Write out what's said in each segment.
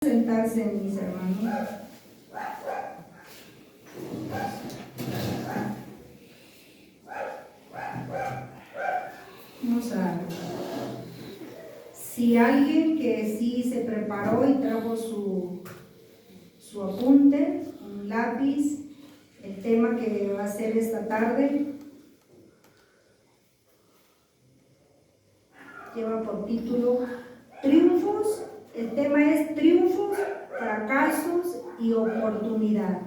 Sentarse, mis hermanos. Vamos a... Si alguien que sí se preparó y trajo su apunte, un lápiz, el tema que va a ser esta tarde, lleva por título Triunfos. El tema es triunfos, fracasos y oportunidad.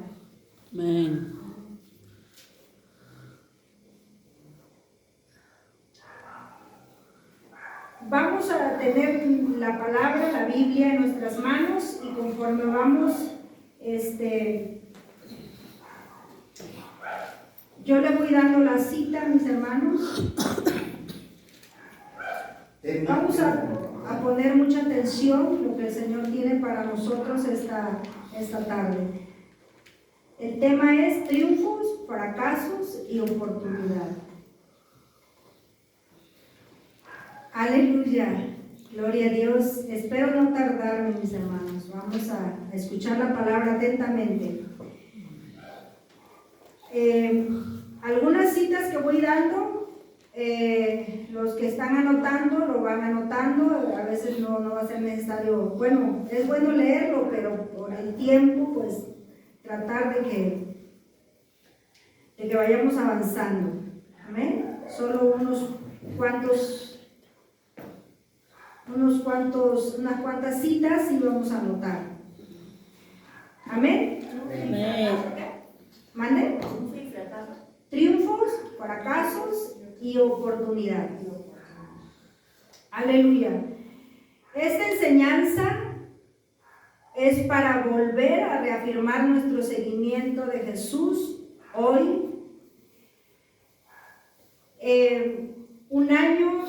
Amén. Vamos a tener la palabra, la Biblia en nuestras manos y conforme vamos, yo le voy dando la cita, mis hermanos. Vamos a poner mucha atención lo que el Señor tiene para nosotros esta tarde. El tema es triunfos, fracasos y oportunidad. Aleluya, gloria a Dios. Espero no tardarme, mis hermanos. Vamos a escuchar la palabra atentamente. Algunas citas que voy dando, los que están anotando lo van anotando. A veces no va a ser necesario, bueno, es bueno leerlo, pero por el tiempo, pues tratar de que vayamos avanzando. Amén. Solo unas cuantas citas y vamos a anotar. Amén. Amén. ¿Mande? Triunfos, fracasos y oportunidad. Aleluya. Esta enseñanza es para volver a reafirmar nuestro seguimiento de Jesús hoy. Un año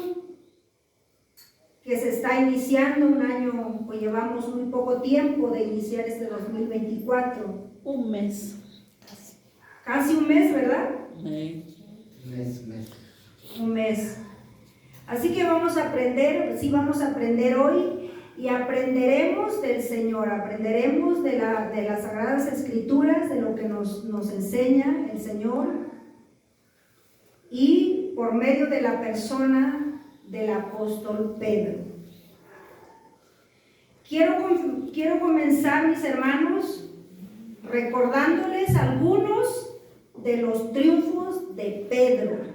que se está iniciando, un año, pues llevamos muy poco tiempo de iniciar este 2024. Un mes. Casi un mes, ¿verdad? Amén. Un mes. Así que vamos a aprender hoy y aprenderemos del Señor, aprenderemos de las Sagradas Escrituras, de lo que nos enseña el Señor y por medio de la persona del apóstol Pedro. Quiero comenzar, mis hermanos, recordándoles algunos de los triunfos de Pedro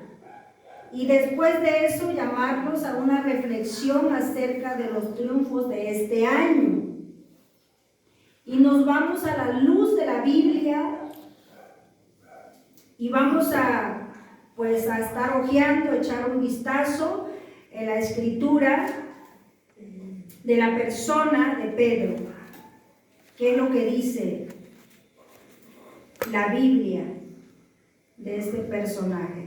y después de eso llamarlos a una reflexión acerca de los triunfos de este año. Y nos vamos a la luz de la Biblia y vamos a estar hojeando, echar un vistazo en la escritura de la persona de Pedro. ¿Qué es lo que dice la Biblia de este personaje?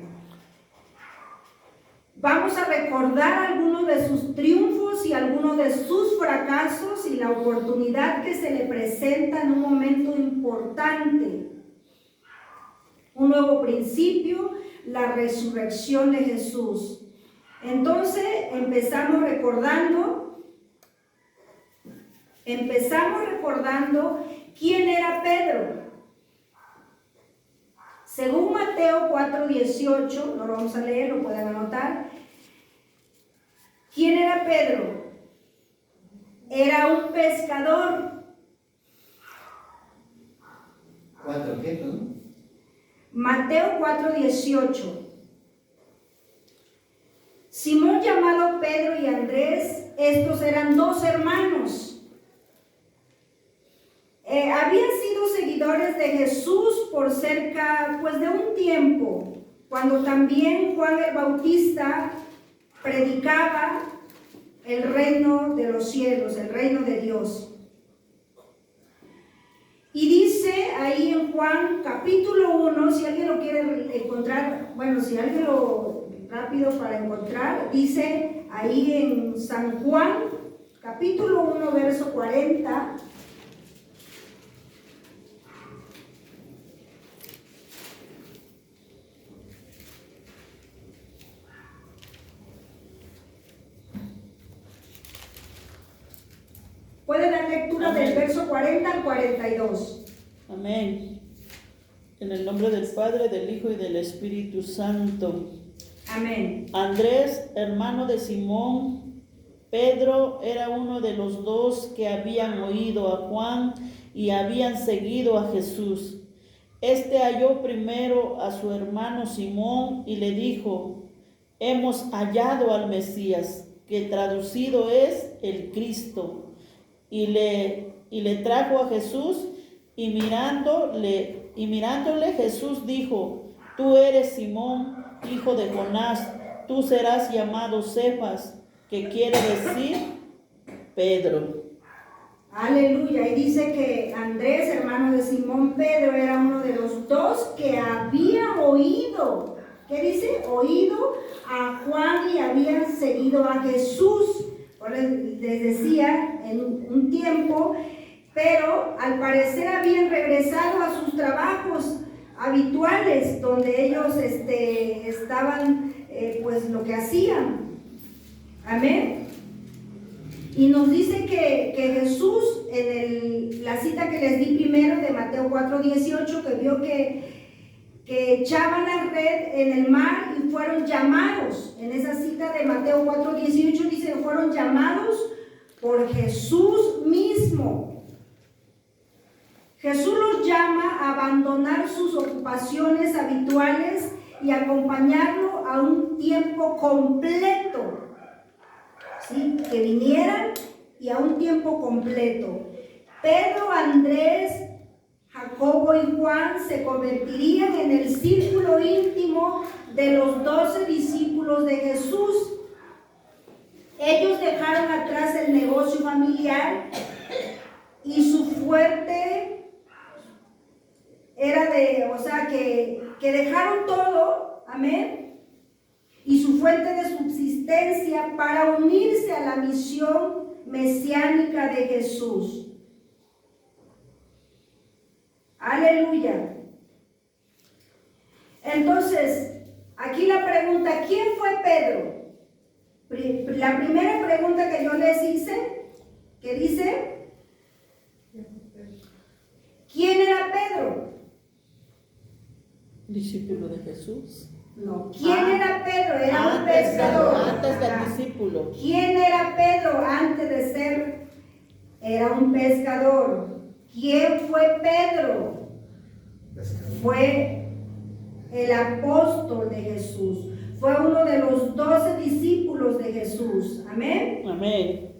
Vamos a recordar algunos de sus triunfos y algunos de sus fracasos y la oportunidad que se le presenta en un momento importante. Un nuevo principio, la resurrección de Jesús. Entonces empezamos recordando quién era Pedro. Según Mateo 4:18, no lo vamos a leer, lo pueden anotar. ¿Quién era Pedro? Era un pescador. ¿4 qué, no? Mateo 4:18. Simón, llamado Pedro, y Andrés, estos eran dos hermanos. Habían sido seguidores de Jesús por cerca de un tiempo, cuando también Juan el Bautista predicaba el reino de los cielos, el reino de Dios. Y dice ahí en Juan capítulo 1, si alguien lo quiere encontrar, si alguien lo rápido para encontrar, dice ahí en San Juan capítulo 1 verso 40. ¿Puede dar lectura? lectura del Amén. verso 40 al 42. Amén. En el nombre del Padre, del Hijo y del Espíritu Santo. Amén. Andrés, hermano de Simón, Pedro era uno de los dos que habían oído a Juan y habían seguido a Jesús. Este halló primero a su hermano Simón y le dijo: hemos hallado al Mesías, que traducido es el Cristo. Y le trajo a Jesús, y mirándole Jesús dijo: tú eres Simón, hijo de Jonás, tú serás llamado Cefas, que quiere decir Pedro. Aleluya. Y dice que Andrés, hermano de Simón Pedro, era uno de los dos que había oído. ¿Qué dice? Oído a Juan y habían seguido a Jesús. Les decía en un tiempo, pero al parecer habían regresado a sus trabajos habituales, donde ellos estaban, pues lo que hacían. Amén. Y nos dice que Jesús, en la cita que les di primero de Mateo 4:18, que vio que echaban la red en el mar y fueron llamados. En esa cita de Mateo 4:18 dice que fueron llamados por Jesús mismo. Jesús los llama a abandonar sus ocupaciones habituales y acompañarlo a un tiempo completo. ¿Sí? Que vinieran y a un tiempo completo. Pedro, Andrés, Jacobo y Juan se convertirían en el círculo íntimo de los 12 discípulos de Jesús. Ellos dejaron atrás el negocio familiar y su fuerte era que dejaron todo, amén, y su fuente de subsistencia para unirse a la misión mesiánica de Jesús. Aleluya. Entonces, aquí la pregunta: ¿quién fue Pedro? La primera pregunta que yo les hice, que dice: ¿quién era Pedro? Discípulo de Jesús. No. ¿Quién era Pedro? Era un pescador. Antes del Ajá. discípulo. ¿Quién era Pedro antes de ser? Era un pescador. ¿Quién fue Pedro? Fue el apóstol de Jesús. Fue uno de los 12 discípulos de Jesús. Amén. Amén.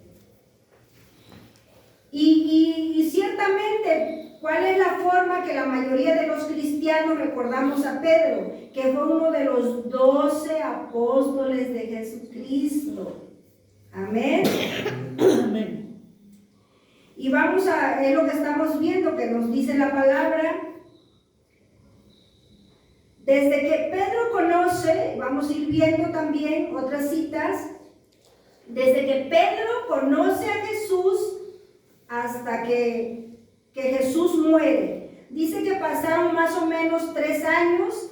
Y ciertamente, ¿cuál es la forma que la mayoría de los cristianos recordamos a Pedro? Que fue uno de los 12 apóstoles de Jesucristo. Amén. Amén. Y es lo que estamos viendo, que nos dice la palabra. Desde que Pedro conoce, vamos a ir viendo también otras citas, desde que Pedro conoce a Jesús hasta que Jesús muere. Dice que pasaron más o menos 3 años.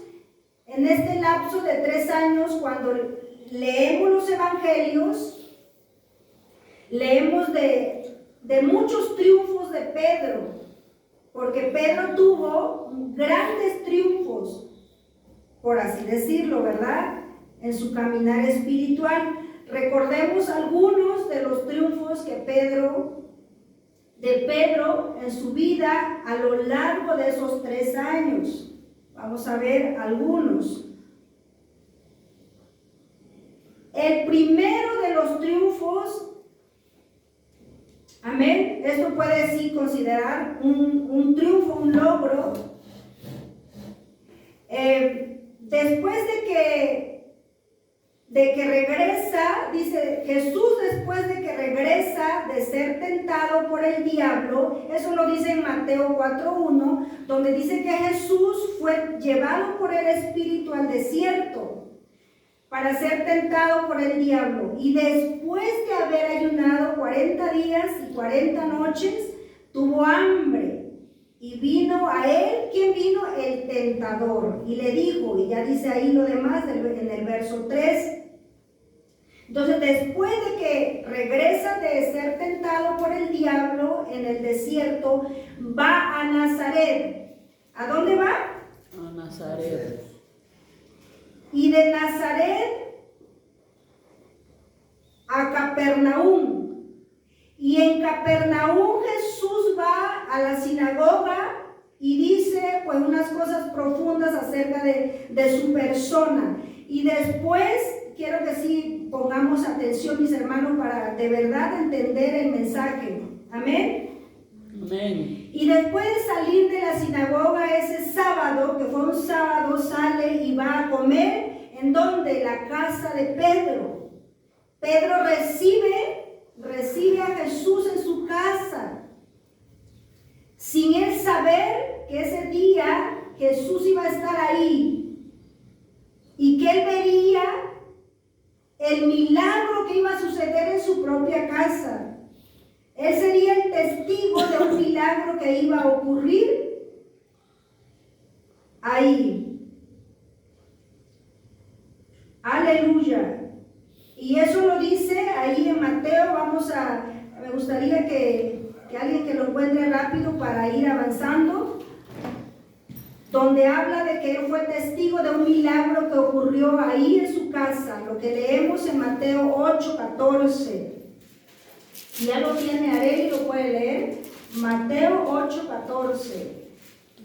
En este lapso de 3 años, cuando leemos los evangelios, leemos de muchos triunfos de Pedro, porque Pedro tuvo grandes triunfos, por así decirlo, ¿verdad? En su caminar espiritual. Recordemos algunos de los triunfos de Pedro en su vida a lo largo de esos 3 años. Vamos a ver algunos. El primero de los triunfos, amén, esto puede sí considerar un triunfo, un logro. Después de que regresa, dice Jesús, después de que regresa de ser tentado por el diablo, eso lo dice en Mateo 4:1, donde dice que Jesús fue llevado por el Espíritu al desierto para ser tentado por el diablo, y después de haber ayunado 40 días y 40 noches, tuvo hambre. Y vino a él, ¿quién vino? El tentador. Y le dijo, y ya dice ahí lo demás en el verso 3, Entonces, después de que regresa de ser tentado por el diablo en el desierto, va a Nazaret. ¿A dónde va? A Nazaret. Y de Nazaret a Capernaum. Y en Capernaum Jesús va a la sinagoga y dice pues unas cosas profundas acerca de su persona. Y después quiero que sí pongamos atención, mis hermanos, para de verdad entender el mensaje. Amén. Amén. Y después de salir de la sinagoga ese sábado, que fue un sábado, sale y va a comer. ¿En dónde? La casa de Pedro. Pedro recibe a Jesús en su casa, sin él saber que ese día Jesús iba a estar ahí y que él vería el milagro que iba a suceder en su propia casa. Él sería el testigo de un milagro que iba a ocurrir ahí. Aleluya. Y eso lo dice ahí en Mateo. Me gustaría que alguien que lo encuentre rápido para ir avanzando, donde habla de que él fue testigo de un milagro que ocurrió ahí en su casa, lo que leemos en Mateo 8:14. Ya lo tiene Areli, lo puede leer. Mateo 8:14.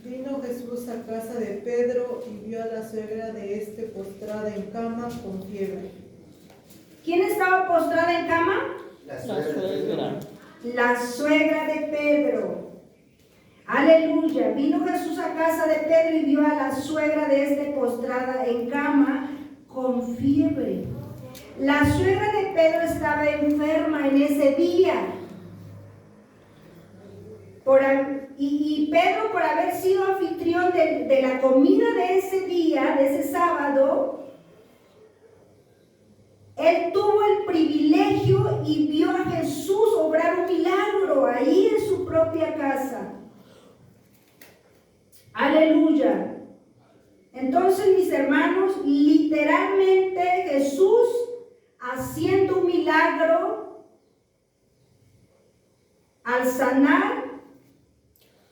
Vino Jesús a casa de Pedro y vio a la suegra de este postrada en cama con fiebre. ¿Quién estaba postrada en cama? La La suegra. La suegra de Pedro. Aleluya. Vino Jesús a casa de Pedro y vio a la suegra de este postrada en cama con fiebre. La suegra de Pedro estaba enferma en ese día. Y Pedro, por haber sido anfitrión de la comida de ese día, de ese sábado, él tuvo el privilegio y vio a Jesús obrar un milagro ahí en su propia casa. Aleluya. Entonces, mis hermanos, literalmente Jesús haciendo un milagro al sanar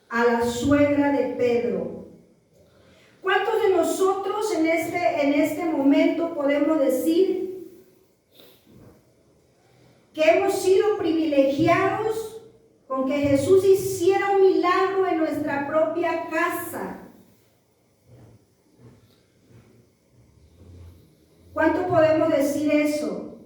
a la suegra de Pedro. ¿Cuántos de nosotros en este momento podemos decir que hemos sido privilegiados con que Jesús hiciera un milagro en nuestra propia casa? ¿Cuánto podemos decir eso?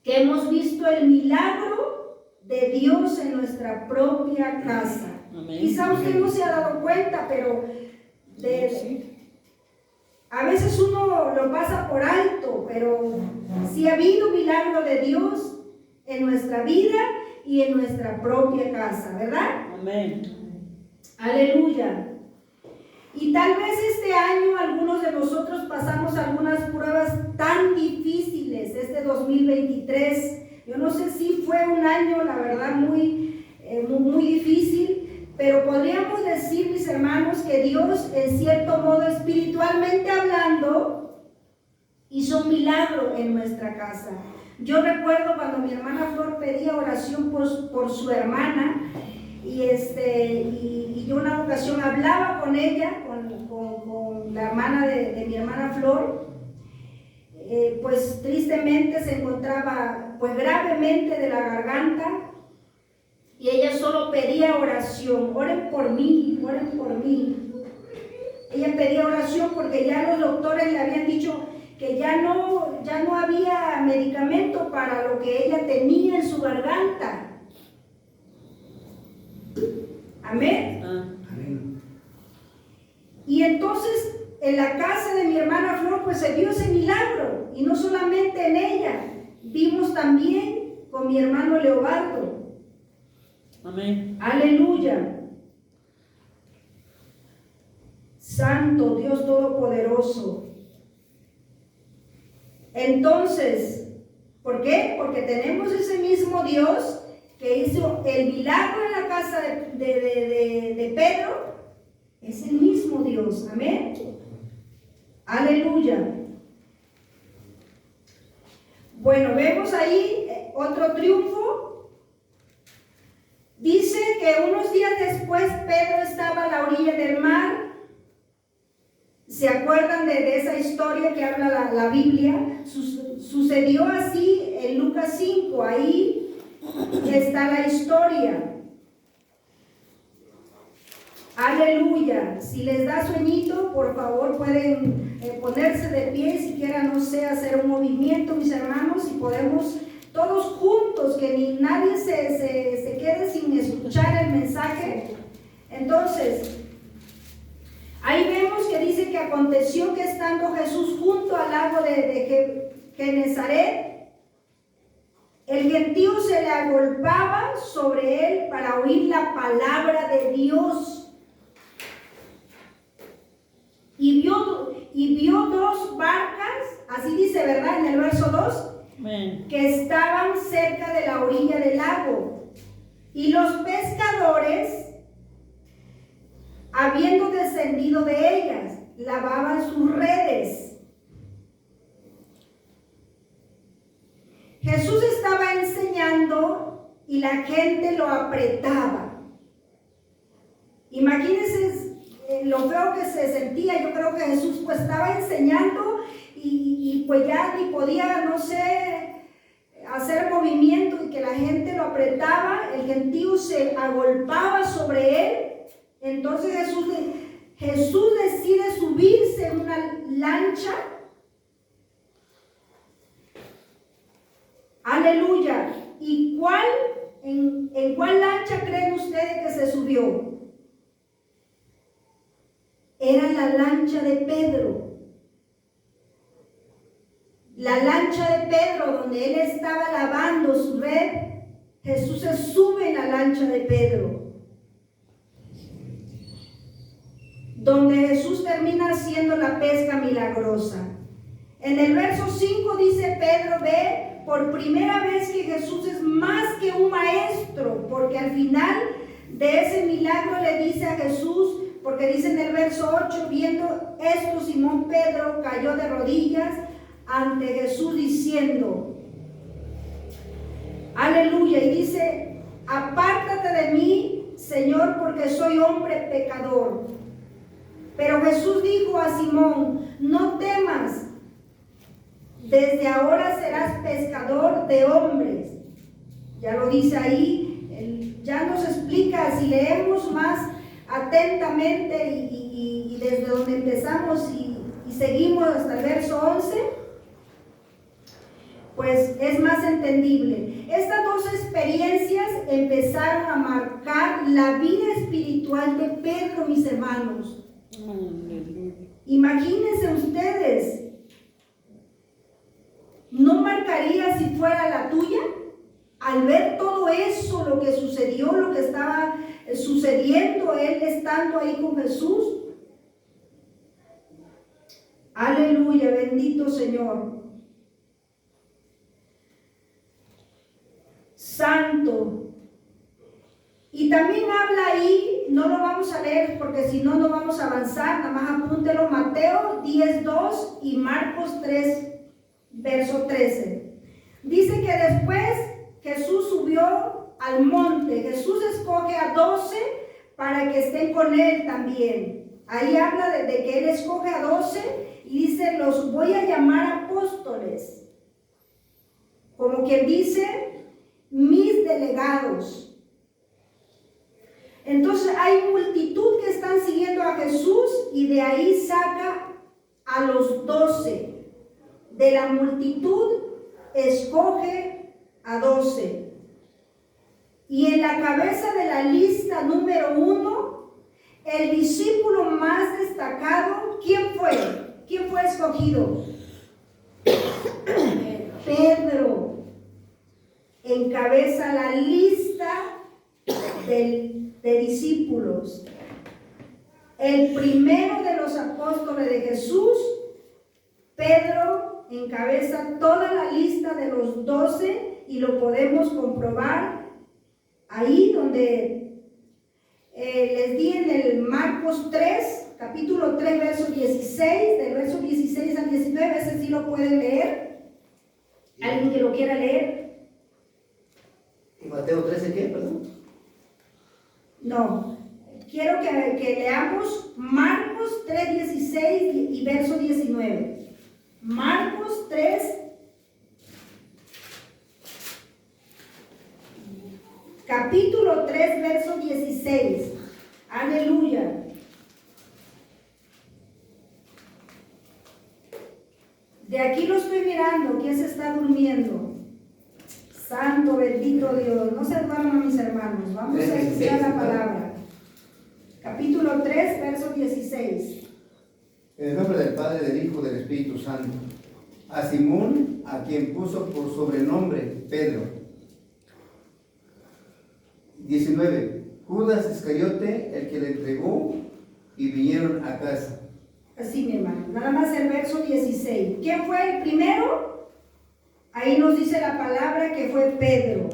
Que hemos visto el milagro de Dios en nuestra propia casa. Amén. Quizá usted no se ha dado cuenta, pero a veces uno lo pasa por alto, pero sí ha habido milagro de Dios en nuestra vida y en nuestra propia casa, ¿verdad? Amén. Aleluya. Y tal vez este año algunos de nosotros pasamos algunas pruebas tan difíciles, este 2023. Yo no sé si fue un año, la verdad, muy difícil, pero podríamos decir, mis hermanos, que Dios, en cierto modo, espiritualmente hablando, hizo un milagro en nuestra casa. Yo recuerdo cuando mi hermana Flor pedía oración por su hermana, y yo una ocasión hablaba con ella, con la hermana de mi hermana Flor, pues tristemente se encontraba pues gravemente de la garganta, y ella solo pedía oración. Oren por mí, oren por mí. Ella pedía oración porque ya los doctores le habían dicho que ya no había medicamento para lo que ella tenía en su garganta. Amén. Amén. Y entonces en la casa de mi hermana Flor pues se vio ese milagro, y no solamente en ella, vimos también con mi hermano Leobardo. Amén. Aleluya. Santo Dios Todopoderoso. Entonces, ¿por qué? Porque tenemos ese mismo Dios que hizo el milagro en la casa de Pedro. Es el mismo Dios. Amén. Aleluya. Bueno, vemos ahí otro triunfo. Dice que unos días después Pedro estaba a la orilla del mar. ¿Se acuerdan de esa historia que habla la Biblia? Sucedió así en Lucas 5, ahí está la historia. Aleluya. Si les da sueñito, por favor pueden ponerse de pie, siquiera no sé, hacer un movimiento, mis hermanos, y podemos todos juntos, que ni nadie se quede sin escuchar el mensaje. Entonces, ahí vemos que dice que aconteció que estando Jesús junto al lago de Genezaret, el gentío se le agolpaba sobre él para oír la palabra de Dios. Y vio dos barcas, así dice, ¿verdad? En el verso 2, Amén. que estaban cerca de la orilla del lago. Y los pescadores, habiendo descendido de ellas, lavaban sus redes. Jesús estaba enseñando y la gente lo apretaba. Imagínense lo feo que se sentía. Yo creo que Jesús pues estaba enseñando y pues ya ni podía, no sé, hacer movimiento, y que la gente lo apretaba, el gentío se agolpaba sobre él. Entonces Jesús decide subirse en una lancha. Aleluya. ¿Y en cuál lancha creen ustedes que se subió? Era la lancha de Pedro. La lancha de Pedro, donde él estaba lavando su red. Jesús se sube en la lancha de Pedro, donde Jesús termina haciendo la pesca milagrosa. En el verso 5 dice Pedro ve por primera vez que Jesús es más que un maestro, porque al final de ese milagro le dice a Jesús, porque dice en el verso 8, viendo esto, Simón Pedro cayó de rodillas ante Jesús diciendo, aleluya, y dice, apártate de mí, Señor, porque soy hombre pecador. Pero Jesús dijo a Simón, no temas, desde ahora serás pescador de hombres. Ya lo dice ahí, ya nos explica, si leemos más atentamente y desde donde empezamos y seguimos hasta el verso 11, pues es más entendible. Estas dos experiencias empezaron a marcar la vida espiritual de Pedro, mis hermanos. Imagínense ustedes, ¿no marcaría si fuera la tuya? Al ver todo eso, lo que sucedió, lo que estaba sucediendo, él estando ahí con Jesús. Aleluya, bendito Señor. Santo. Y también habla ahí, no lo vamos a leer porque si no, no vamos a avanzar, nada más apúntelo, Mateo 10:2 y Marcos 3, verso 13. Dice que después Jesús subió al monte. Jesús escoge a 12 para que estén con él también. Ahí habla de que él escoge a 12 y dice, los voy a llamar apóstoles. Como quien dice, mis delegados. Entonces hay multitud que están siguiendo a Jesús y de ahí saca a los 12. De la multitud escoge a 12. Y en la cabeza de la lista número 1, el discípulo más destacado, ¿quién fue? ¿Quién fue escogido? Pedro. Encabeza la lista de discípulos. El primero de los apóstoles de Jesús, Pedro, encabeza toda la lista de los 12 y lo podemos comprobar ahí donde les di en el Marcos 3, capítulo 3, verso 16, del verso 16 al 19, ese sí lo pueden leer. ¿Alguien que lo quiera leer? ¿Y Mateo 13 qué, perdón? No. Quiero que leamos Marcos 3:16 y verso 19. Marcos 3. Capítulo 3, verso 16. Aleluya. De aquí lo estoy mirando. ¿Quién se está durmiendo? Santo, bendito Dios. No se duerman, mis hermanos. Vamos a escuchar la palabra. Capítulo 3, verso 16. En el nombre del Padre, del Hijo, del Espíritu Santo. A Simón, a quien puso por sobrenombre Pedro. 19. Judas Iscariote, el que le entregó, y vinieron a casa. Así, mi hermano. Nada más el verso 16. ¿Quién fue el primero? Ahí nos dice la palabra que fue Pedro.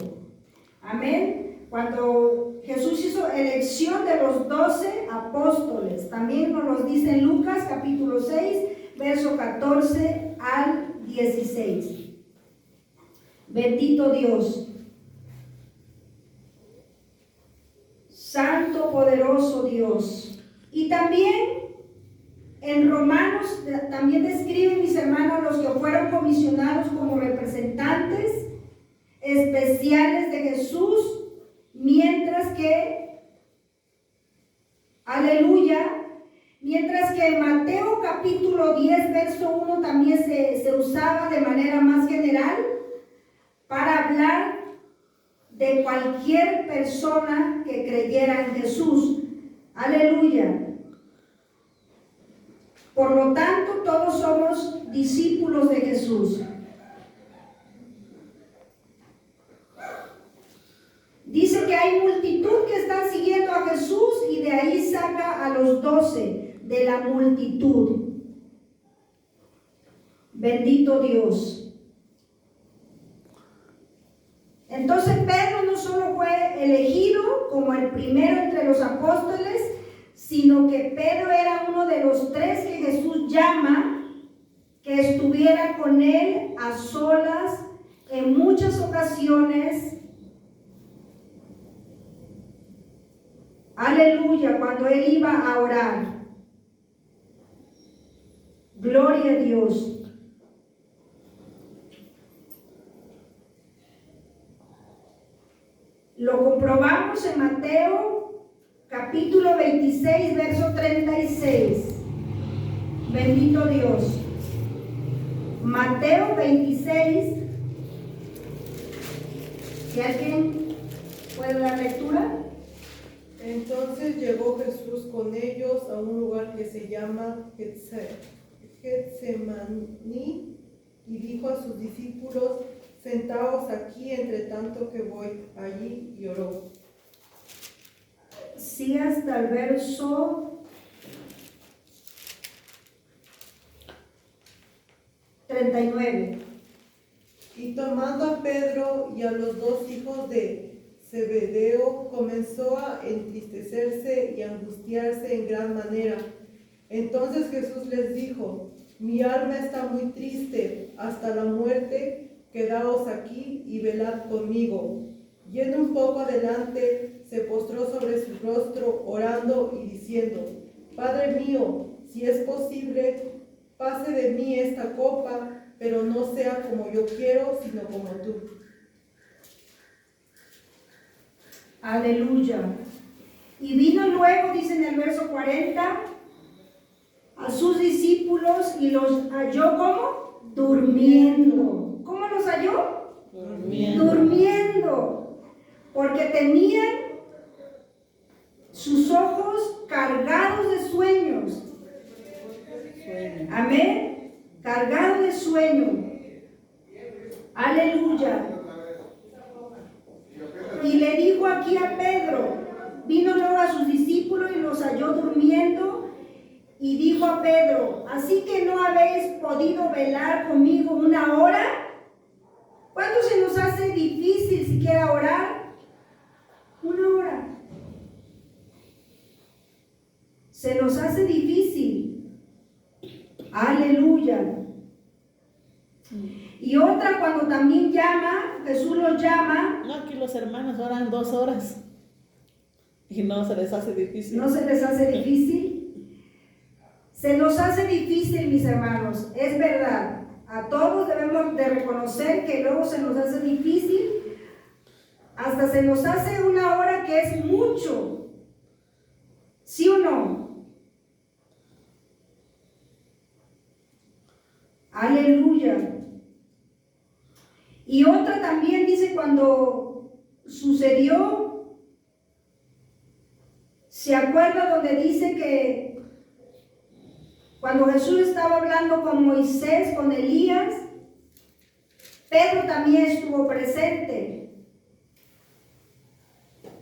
Amén. Cuando Jesús hizo elección de los 12 apóstoles, también nos lo dice en Lucas capítulo 6, verso 14 al 16. Bendito Dios. Santo, poderoso Dios. Y también en Romanos también describen, mis hermanos, los que fueron comisionados como representantes especiales de Jesús, mientras que, aleluya, mientras que en Mateo capítulo 10, verso 1 también se usaba de manera más general para hablar de cualquier persona que creyera en Jesús. Aleluya. Por lo tanto, todos somos discípulos de Jesús. Dice que hay multitud que están siguiendo a Jesús y de ahí saca a los 12 de la multitud. Bendito Dios. Entonces Pedro no solo fue elegido como el primero entre los apóstoles, sino que Pedro era uno de los 3 que Jesús llama que estuviera con él a solas en muchas ocasiones. Aleluya, cuando él iba a orar. Gloria a Dios. Lo comprobamos en Mateo capítulo 26, verso 36. Bendito Dios. Mateo 26. Si alguien puede dar lectura. Entonces llegó Jesús con ellos a un lugar que se llama Getsemaní y dijo a sus discípulos: sentaos aquí entre tanto que voy allí, y oró. Sí, hasta el verso 39. Y tomando a Pedro y a los 2 hijos de Zebedeo, comenzó a entristecerse y a angustiarse en gran manera. Entonces Jesús les dijo: mi alma está muy triste hasta la muerte, quedaos aquí y velad conmigo. Yendo un poco adelante, se postró sobre su rostro, orando y diciendo: Padre mío, si es posible, pase de mí esta copa, pero no sea como yo quiero, sino como tú. Aleluya. Y vino luego, dice en el verso 40, a sus discípulos y los halló como durmiendo. ¿Cómo los halló? Durmiendo. Porque tenían sus ojos cargados de sueños. Amén. Cargados de sueño. Aleluya. Y le dijo aquí a Pedro, vino luego a sus discípulos y los halló durmiendo, y dijo a Pedro: ¿así que no habéis podido velar conmigo una hora? ¿Cuándo se nos hace difícil siquiera orar? Una hora. Se nos hace difícil. Aleluya. Y otra cuando también llama, Jesús los llama. No, aquí los hermanos oran 2 horas y no se les hace difícil. ¿No se les hace difícil? Se nos hace difícil, mis hermanos, es verdad. A todos debemos de reconocer que luego se nos hace difícil. Hasta se nos hace 1 hora que es mucho. ¿Sí o no? Aleluya. Y otra también dice cuando sucedió, ¿se acuerda donde dice que cuando Jesús estaba hablando con Moisés, con Elías, Pedro también estuvo presente?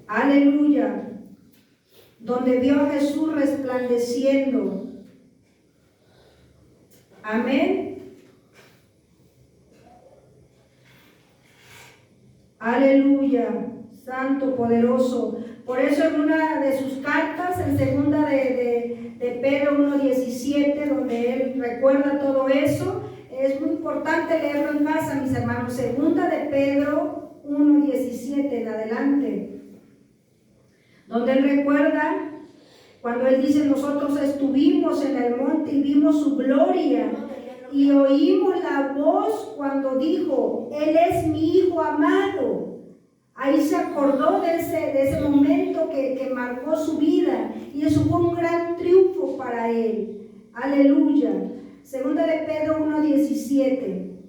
Aleluya. Donde vio a Jesús resplandeciendo. Amén. Aleluya, santo, poderoso. Por eso en una de sus cartas, en segunda de Pedro 1:17, donde él recuerda todo eso, es muy importante leerlo en casa, mis hermanos. Segunda de Pedro 1:17 en adelante, donde él recuerda cuando él dice: nosotros estuvimos en el monte y vimos su gloria, y oímos la voz cuando dijo: Él es mi Hijo amado. Ahí se acordó de ese momento que marcó su vida, y eso fue un gran triunfo para él. Aleluya. Segunda de Pedro 1:17.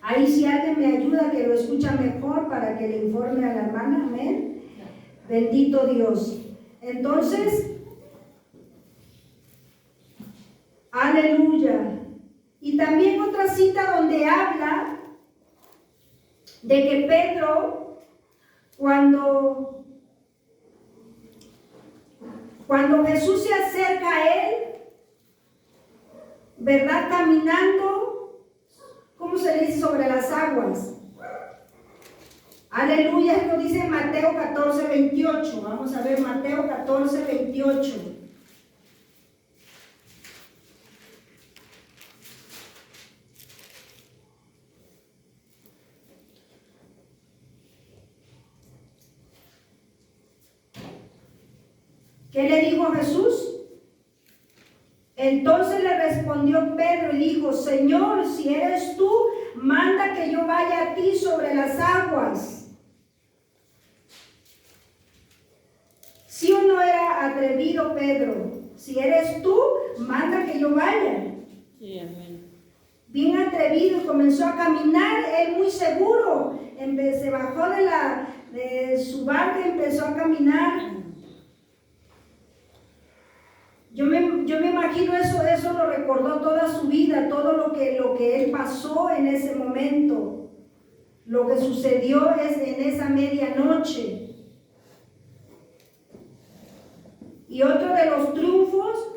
Ahí si alguien me ayuda, que lo escucha mejor, para que le informe a la hermana. Amén. Bendito Dios. Entonces, aleluya. Y también otra cita donde habla de que Pedro, cuando Jesús se acerca a él, ¿verdad? Caminando, ¿cómo se dice? Sobre las aguas. Aleluya, esto dice Mateo 14:28. Vamos a ver Mateo 14:28. ¿Qué le dijo Jesús? Entonces le respondió Pedro y dijo: Señor, si eres tú, manda que yo vaya a ti sobre las aguas. ¿Sí o no era atrevido Pedro? Si eres tú, manda que yo vaya. Sí, amén. Bien atrevido, comenzó a caminar, él muy seguro. Se bajó de su barca y empezó a caminar. Yo me imagino eso lo recordó toda su vida, todo lo que él pasó en ese momento, lo que sucedió en esa medianoche. Y otro de los triunfos,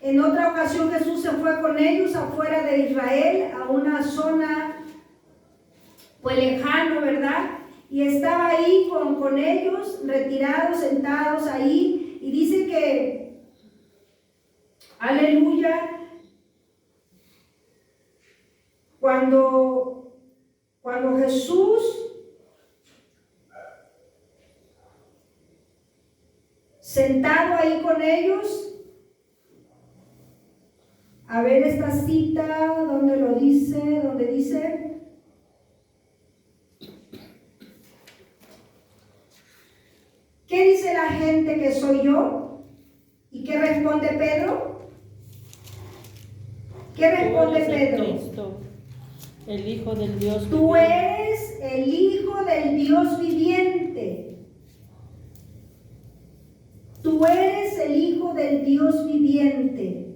en otra ocasión Jesús se fue con ellos afuera de Israel, a una zona pues lejano, ¿verdad? Y estaba ahí con ellos, retirados, sentados ahí, y dice que aleluya, cuando Jesús sentado ahí con ellos, a ver esta cita, donde lo dice, donde dice, ¿qué dice la gente que soy yo? ¿Y qué responde Pedro? ¿Qué responde Pedro? Cristo, el Hijo del Dios Tú viviente. eres el Hijo del Dios viviente. Tú eres el Hijo del Dios viviente.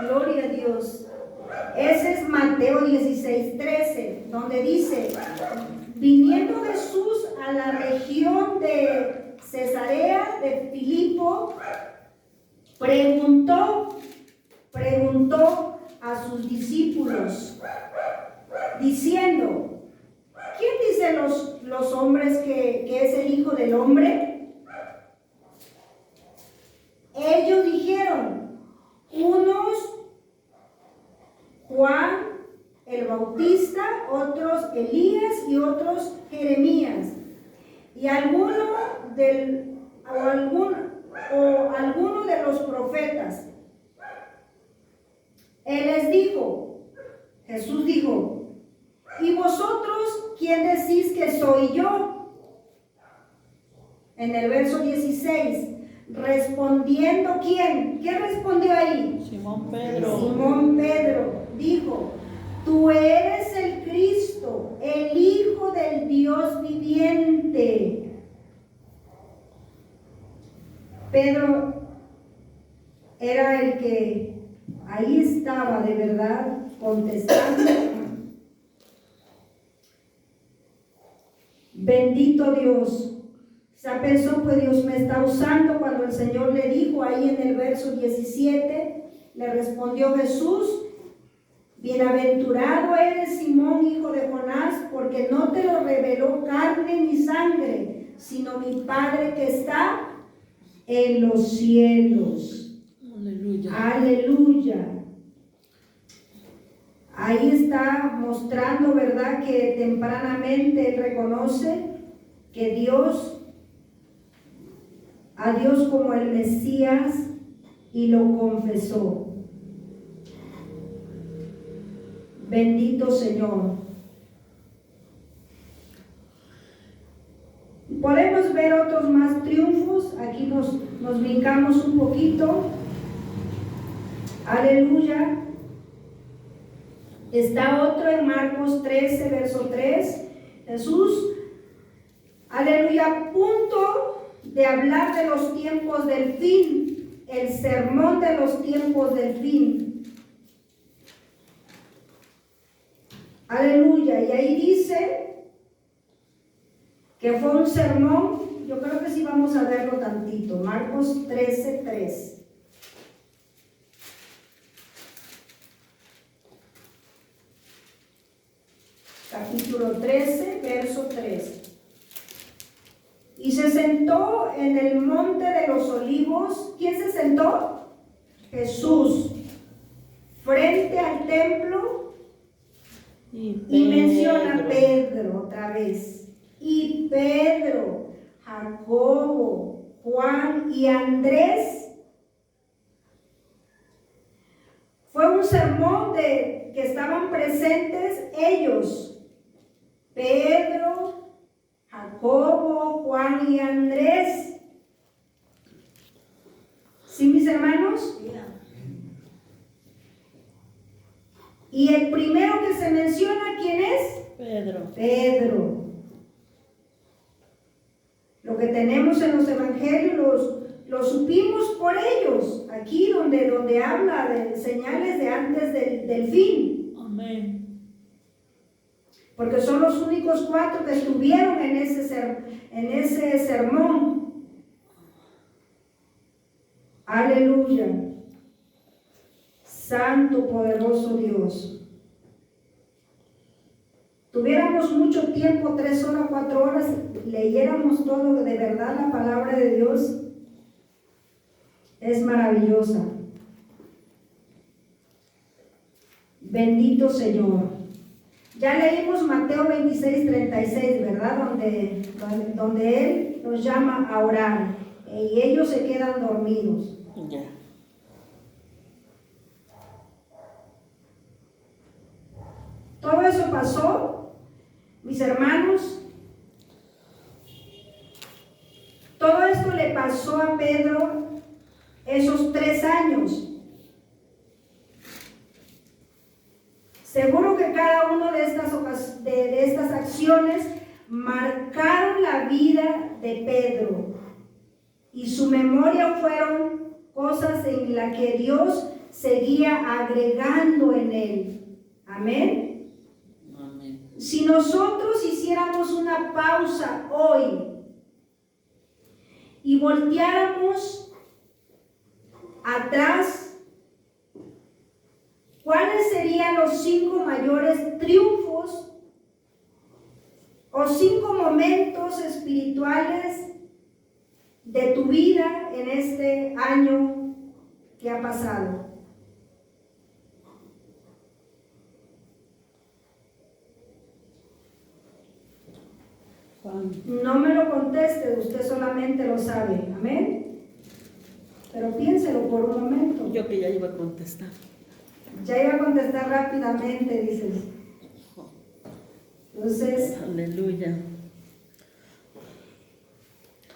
Gloria a Dios. Ese es Mateo 16:13, donde dice: viniendo Jesús a la región de Cesarea de Filipo, preguntó a sus discípulos, diciendo: ¿quién dicen los los hombres que es el Hijo del Hombre? Ellos dijeron, unos Juan el Bautista, otros Elías y otros Jeremías. Y alguno de los profetas. Él les dijo, Jesús dijo, ¿y vosotros quién decís que soy yo? En el verso 16, respondiendo ¿quién? ¿Quién respondió ahí? Simón Pedro. Simón Pedro dijo, tú eres el Cristo, el Hijo del Dios viviente. Pedro era el que ahí estaba de verdad contestando. Bendito Dios. Se pensó, pues Dios me está usando cuando el Señor le dijo ahí en el verso 17, le respondió Jesús, bienaventurado eres Simón, hijo de Jonás, porque no te lo reveló carne ni sangre, sino mi Padre que está en los cielos. Aleluya. Aleluya. Ahí está mostrando, ¿verdad?, que tempranamente él reconoce que a Dios como el Mesías, y lo confesó. Bendito Señor. Podemos ver otros más triunfos. Aquí nos brincamos un poquito. Aleluya. Está otro en Marcos 13, verso 3. Jesús, aleluya, a punto de hablar de los tiempos del fin, el sermón de los tiempos del fin. Aleluya, y ahí dice que fue un sermón, yo creo que sí vamos a verlo tantito, Marcos 13, 3. Capítulo 13, verso 3. Y se sentó en el monte de los olivos. ¿Quién se sentó? Jesús. Frente al templo. Y menciona a Pedro otra vez. Y Pedro, Jacobo, Juan y Andrés. Fue un sermón que estaban presentes ellos. Pedro, Jacobo, Juan y Andrés. ¿Sí, mis hermanos? Y el primero que se menciona, ¿quién es? Pedro. Pedro. Lo que tenemos en los evangelios lo supimos por ellos. Aquí donde habla de señales de antes del fin. Amén. Porque son los únicos 4 que estuvieron en ese sermón. Aleluya. Santo, poderoso Dios. Tuviéramos mucho tiempo, 3 horas, 4 horas, leyéramos todo de verdad, la palabra de Dios es maravillosa. Bendito Señor. Ya leímos Mateo 26, 36, ¿verdad? Donde Él los llama a orar y ellos se quedan dormidos. Ya. Todo eso pasó, mis hermanos. Todo esto le pasó a Pedro esos 3 años. Seguro que cada una de estas acciones marcaron la vida de Pedro y su memoria fueron cosas en las que Dios seguía agregando en él. Amén. Amén. Si nosotros hiciéramos una pausa hoy y volteáramos atrás, ¿cuáles serían los 5 mayores triunfos o 5 momentos espirituales de tu vida en este año que ha pasado. Juan. No me lo conteste, usted solamente lo sabe, amén. Pero piénselo por un momento. Yo que ya iba a contestar. Ya iba a contestar rápidamente, dices. Entonces, Aleluya.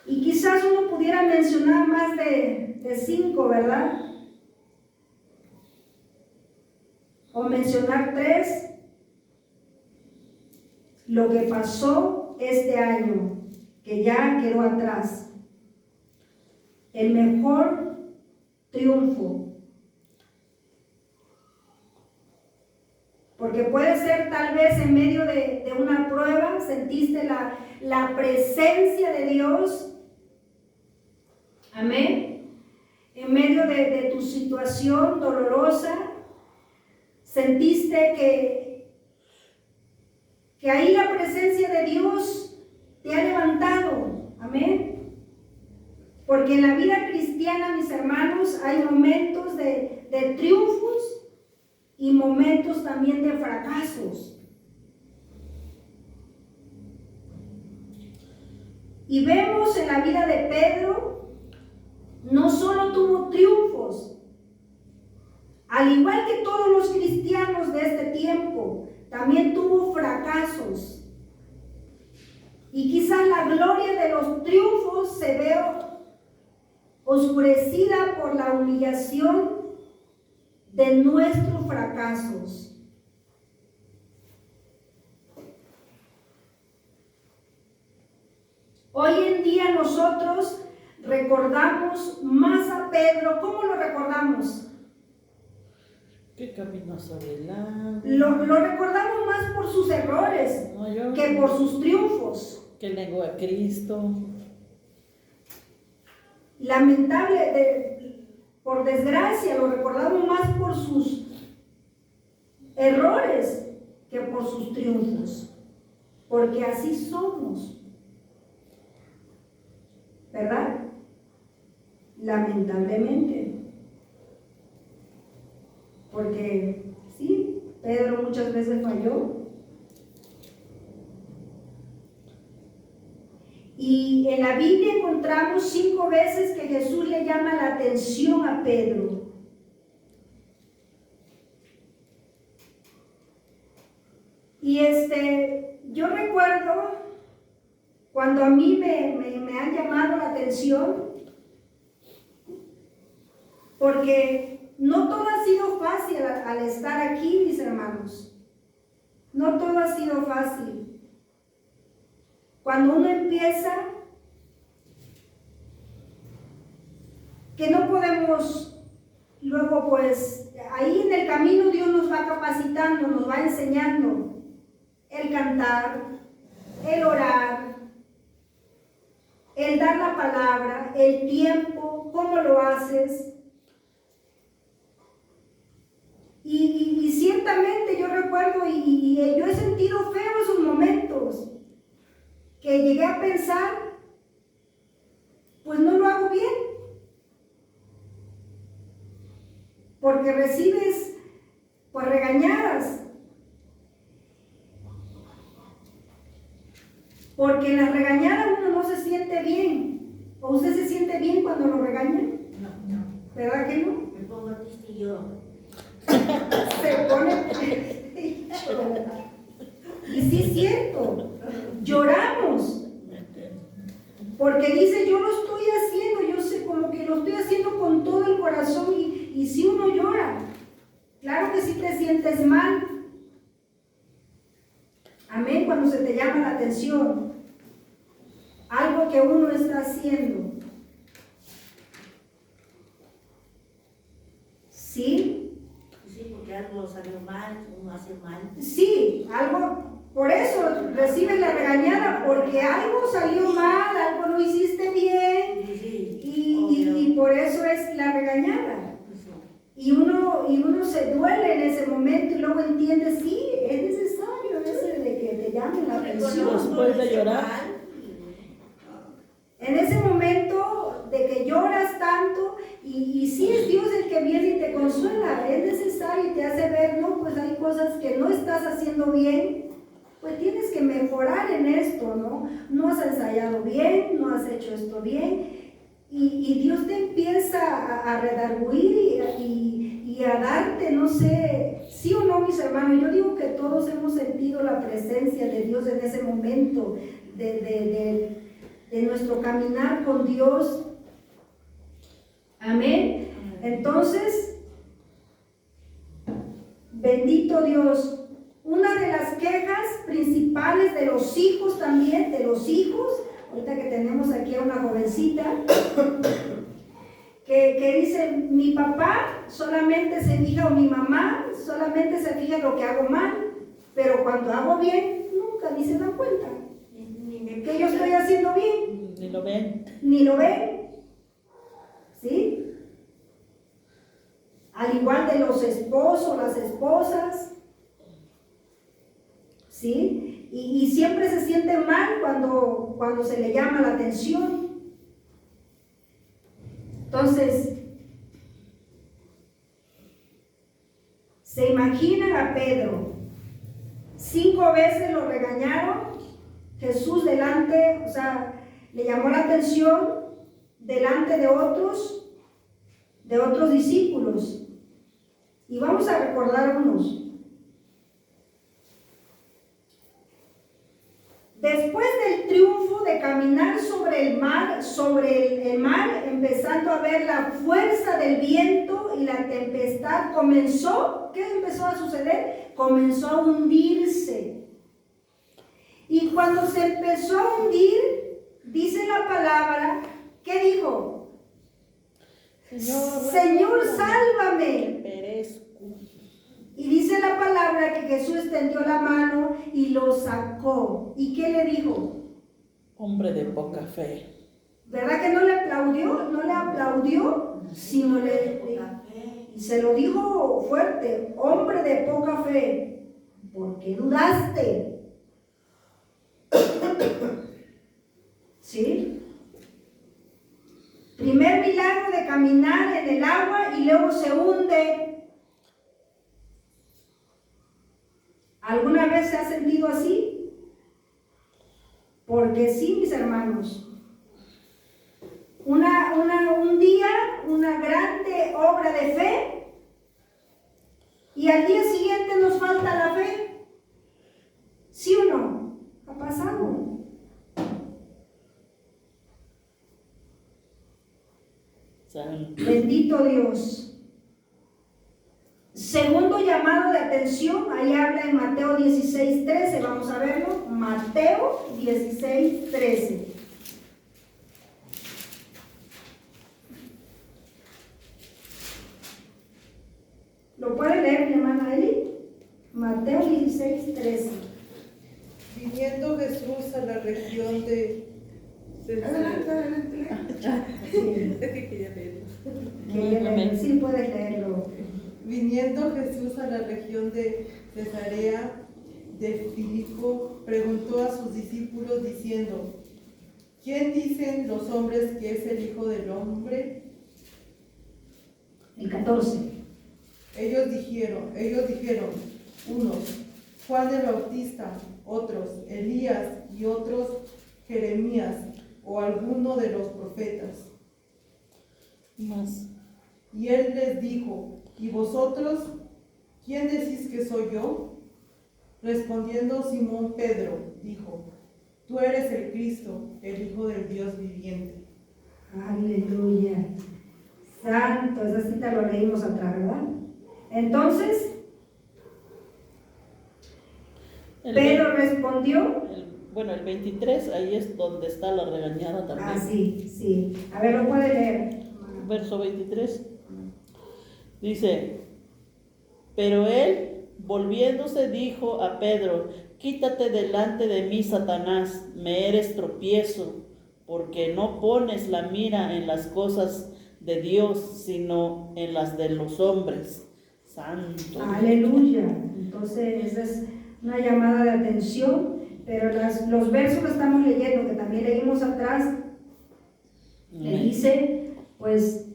y quizás uno pudiera mencionar más de 5, ¿verdad? O mencionar 3. Lo que pasó este año, que ya quedó atrás. El mejor triunfo. Porque puede ser tal vez en medio de una prueba, sentiste la presencia de Dios. Amén. En medio de tu situación dolorosa, sentiste que ahí la presencia de Dios te ha levantado. Amén. Porque en la vida cristiana, mis hermanos, hay momentos de triunfos y momentos también de fracasos. Y vemos en la vida de Pedro, no solo tuvo triunfos, al igual que todos los cristianos de este tiempo, también tuvo fracasos. Y quizás la gloria de los triunfos se ve oscurecida por la humillación de nuestros fracasos. Hoy en día nosotros recordamos más a Pedro. ¿Cómo lo recordamos? ¿Qué camino sobre el agua? Lo recordamos más por sus errores que por sus triunfos. Que negó a Cristo. Por desgracia, lo recordamos más por sus errores que por sus triunfos. Porque así somos. ¿Verdad? Lamentablemente. Porque sí, Pedro muchas veces falló. Y en la Biblia encontramos 5 veces que Jesús le llama la atención a Pedro. Y yo recuerdo cuando a mí me han llamado la atención, porque no todo ha sido fácil al estar aquí, mis hermanos. No todo ha sido fácil. Cuando uno empieza, que no podemos, luego pues, ahí en el camino Dios nos va capacitando, nos va enseñando el cantar, el orar, el dar la palabra, el tiempo, cómo lo haces. Y ciertamente yo recuerdo y yo he sentido feo esos momentos, que llegué a pensar, pues no lo hago bien, porque recibes pues regañadas, porque en las regañadas uno no se siente bien. ¿O usted se siente bien cuando lo regañan? No. ¿Verdad que no? Me pongo triste y lloro. Se pone y sí es cierto, lloramos porque dice yo lo estoy haciendo, yo sé como que lo estoy haciendo con todo el corazón y si uno llora, claro que sí te sientes mal, amén, cuando se te llama la atención algo que uno está haciendo, ¿sí? Sí, porque algo salió mal, uno hace mal. Sí, algo, por eso recibes la regañada, porque algo salió mal, algo no hiciste bien, Sí, y por eso es la regañada. Y uno se duele en ese momento y luego entiende, sí, es necesario ese de que te llamen la atención. atención. Después de llorar. En ese momento de que lloras tanto, y sí es Dios el que viene y te consuela, es necesario y te hace ver, no, pues hay cosas que no estás haciendo bien, pues tienes que mejorar en esto, ¿no? No has ensayado bien, no has hecho esto bien, y Dios te empieza a redarguir y a darte, no sé, sí o no, mis hermanos. Yo digo que todos hemos sentido la presencia de Dios en ese momento de nuestro caminar con Dios. Amén. Entonces, bendito Dios. Una de las quejas principales de los hijos también, ahorita que tenemos aquí a una jovencita, que dice, mi papá solamente se fija, o mi mamá solamente se fija en lo que hago mal, pero cuando hago bien, nunca ni se dan cuenta que yo estoy haciendo bien. Ni lo ven. Ni lo ven. ¿Sí? Al igual de los esposos, las esposas. ¿Sí? Y siempre se siente mal cuando se le llama la atención. Entonces, se imaginan a Pedro, 5 veces lo regañaron, Jesús delante, o sea, le llamó la atención delante de otros discípulos. Y vamos a recordar unos. Después del triunfo de caminar sobre el mar, empezando a ver la fuerza del viento y la tempestad, ¿qué empezó a suceder? Comenzó a hundirse. Y cuando se empezó a hundir, dice la palabra, ¿qué dijo? Señor, sálvame. Perezco. Y dice la palabra que Jesús extendió la mano y lo sacó. ¿Y qué le dijo? Hombre de poca fe. ¿Verdad que no le aplaudió? No le aplaudió, sino se lo dijo fuerte, hombre de poca fe, ¿por qué dudaste? ¿Sí? Primer milagro de caminar en el agua y luego se hunde. ¿Alguna vez se ha sentido así? Porque sí, mis hermanos. Un día, una grande obra de fe, y al día siguiente nos falta la fe. ¿Sí o no? Ha pasado. Bendito Dios. Segundo llamado de atención, ahí habla en Mateo 16:13, vamos a verlo. Mateo 16:13. ¿Lo puede leer mi hermana Eli? Mateo 16:13. Viniendo Jesús a la región de Sí, puedes leerlo. Viniendo Jesús a la región de Cesarea de Filipo, preguntó a sus discípulos diciendo, ¿quién dicen los hombres que es el Hijo del Hombre? El 14. Ellos dijeron, unos, Juan el Bautista, otros, Elías, y otros, Jeremías, o alguno de los profetas. Más. Y él les dijo, ¿y vosotros, quién decís que soy yo? Respondiendo Simón Pedro, dijo, tú eres el Cristo, el Hijo del Dios viviente. Aleluya. Santo, esa cita lo leímos atrás, ¿verdad? Entonces, Pedro respondió. El 23, ahí es donde está la regañada también. Ah, sí. A ver, lo puede leer. Verso 23. Dice, pero él, volviéndose, dijo a Pedro, quítate delante de mí, Satanás, me eres tropiezo, porque no pones la mira en las cosas de Dios, sino en las de los hombres. Santo. Aleluya. Entonces, esa es una llamada de atención. pero los versos que estamos leyendo, que también leímos atrás, le dice, pues,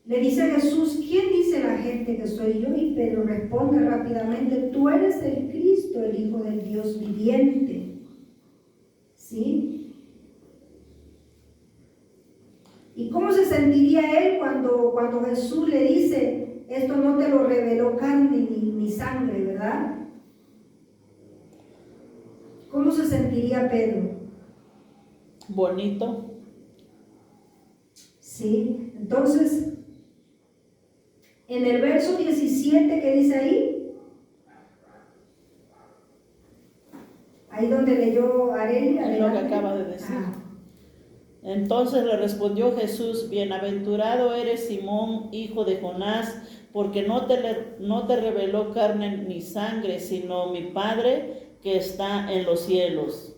le dice Jesús, ¿quién dice la gente que soy yo? Y Pedro responde rápidamente, tú eres el Cristo, el Hijo del Dios viviente. ¿Sí? ¿Y cómo se sentiría él cuando Jesús le dice, esto no te lo reveló carne ni sangre, ¿verdad? ¿Cómo se sentiría Pedro? Bonito. Sí, entonces, en el verso 17, ¿qué dice ahí? Ahí donde leyó Areli. Es lo que acaba de decir. Ah. Entonces le respondió Jesús, bienaventurado eres Simón, hijo de Jonás, porque no te reveló carne ni sangre, sino mi Padre que está en los cielos.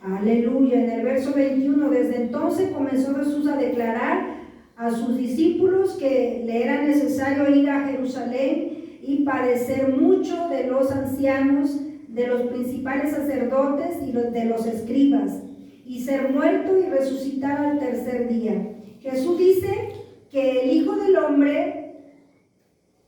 Aleluya. En el verso 21, desde entonces comenzó Jesús a declarar a sus discípulos que le era necesario ir a Jerusalén y padecer mucho de los ancianos, de los principales sacerdotes y de los escribas, y ser muerto y resucitar al tercer día. Jesús dice que el Hijo del Hombre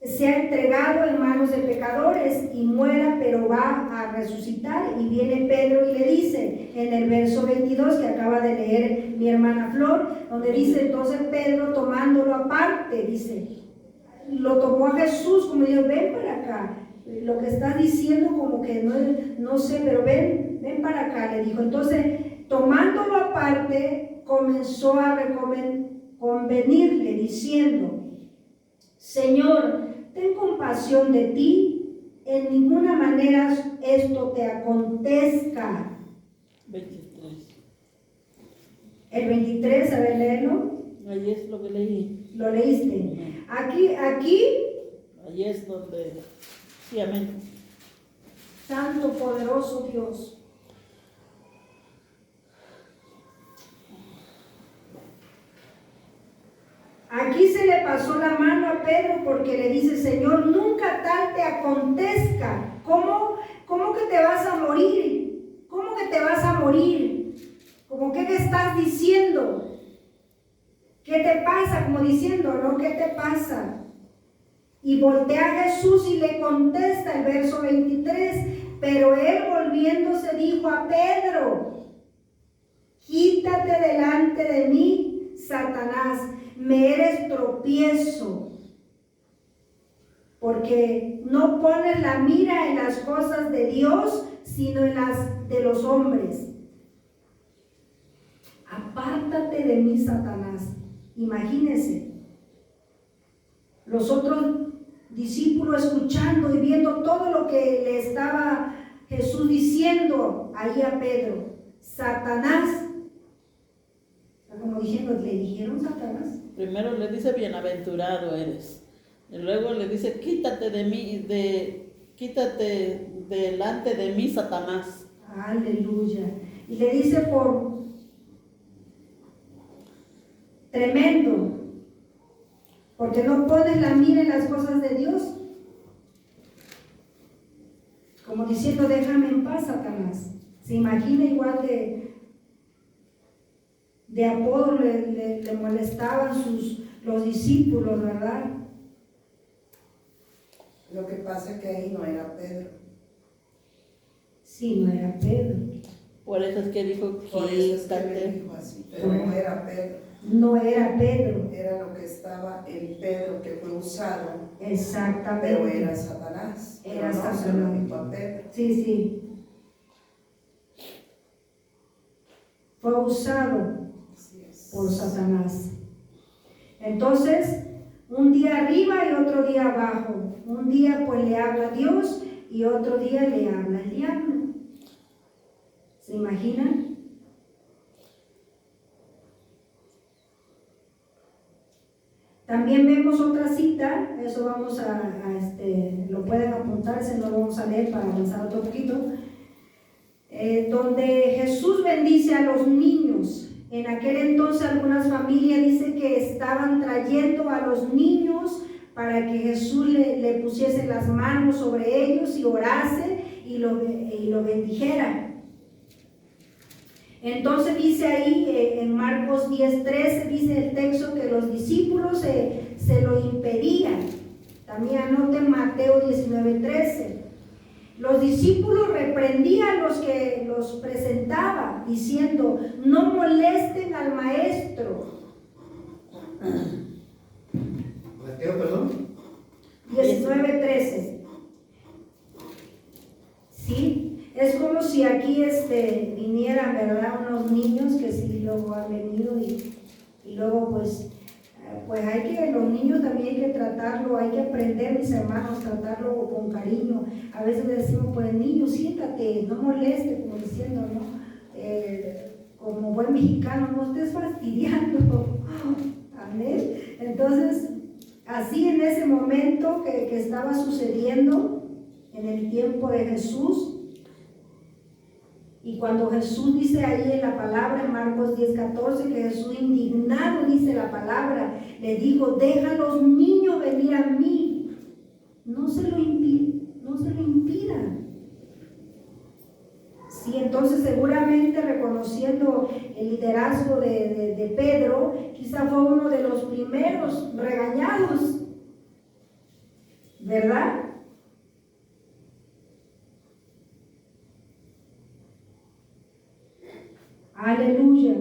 sea entregado en manos de pecadores y muera, pero va a resucitar. Y viene Pedro y le dice en el verso 22 que acaba de leer mi hermana Flor, donde dice, entonces Pedro tomándolo aparte, dice, lo tomó a Jesús como dijo, ven para acá, lo que estás diciendo como que no sé, pero ven para acá, le dijo. Entonces, tomándolo aparte, comenzó a convenirle diciendo, Señor, ten compasión de ti, en ninguna manera esto te acontezca. 23. El 23, a ver, léelo. Ahí es lo que leí. ¿Lo leíste? Aquí, Ahí es donde, sí, amén. Santo, poderoso Dios. Aquí se le pasó la mano a Pedro porque le dice, Señor, nunca tal te acontezca. ¿Cómo que te vas a morir? ¿Cómo que te vas a morir? ¿Cómo que estás diciendo? ¿Qué te pasa? Como diciendo, ¿no? ¿Qué te pasa? Y voltea a Jesús y le contesta el verso 23, pero él volviéndose dijo a Pedro, quítate delante de mí, Satanás, me eres tropiezo, porque no pones la mira en las cosas de Dios, sino en las de los hombres. Apártate de mí, Satanás. Imagínense, los otros discípulos escuchando y viendo todo lo que le estaba Jesús diciendo ahí a Pedro. Satanás, como diciendo, ¿le dijeron Satanás? Primero le dice, bienaventurado eres. Y luego le dice, quítate delante de mí, Satanás. Aleluya. Y le dice por tremendo, porque no pones la mira en las cosas de Dios. Como diciendo, déjame en paz, Satanás. Se imagina igual de apodo le molestaban los discípulos, ¿verdad? Lo que pasa es que ahí no era Pedro. Sí, no era Pedro. Por eso es que dijo, Por eso es que le quítate. dijo así, pero no era Pedro. No era Pedro. Era lo que estaba el Pedro que fue usado, Exactamente. pero era Satanás. Era Pero no Satanás. se lo dijo a Pedro. Sí, sí. Fue usado Así es. por Satanás. Entonces, un día arriba y otro día abajo. Un día pues le habla Dios y otro día le habla el diablo. ¿Se imaginan? También vemos otra cita, eso vamos lo pueden apuntarse, no lo vamos a leer para avanzar otro poquito, donde Jesús bendice a los niños. En aquel entonces algunas familias dicen que estaban trayendo a los niños para que Jesús le pusiese las manos sobre ellos y orase y lo bendijera. Entonces dice ahí en Marcos 10:13, dice el texto que los discípulos se lo impedían. También anoten Mateo 19:13. Los discípulos reprendían a los que los presentaban, diciendo, no molesten al maestro. Mateo, perdón. 19:13. ¿Sí? Es como si aquí vinieran, ¿verdad? Unos niños que sí luego han venido y luego pues los niños también hay que tratarlo, hay que aprender, mis hermanos, tratarlo con cariño. A veces le decimos, pues niño, siéntate, no moleste, como diciendo, ¿no? Como buen mexicano, no estés fastidiando. Amén. Entonces, así en ese momento que estaba sucediendo en el tiempo de Jesús, y cuando Jesús dice ahí en la palabra, en Marcos 10:14, que Jesús indignado dice la palabra, le dijo, deja a los niños venir a mí, no se lo impidan. Sí, entonces seguramente reconociendo el liderazgo de Pedro, quizá fue uno de los primeros regañados, ¿verdad? Aleluya.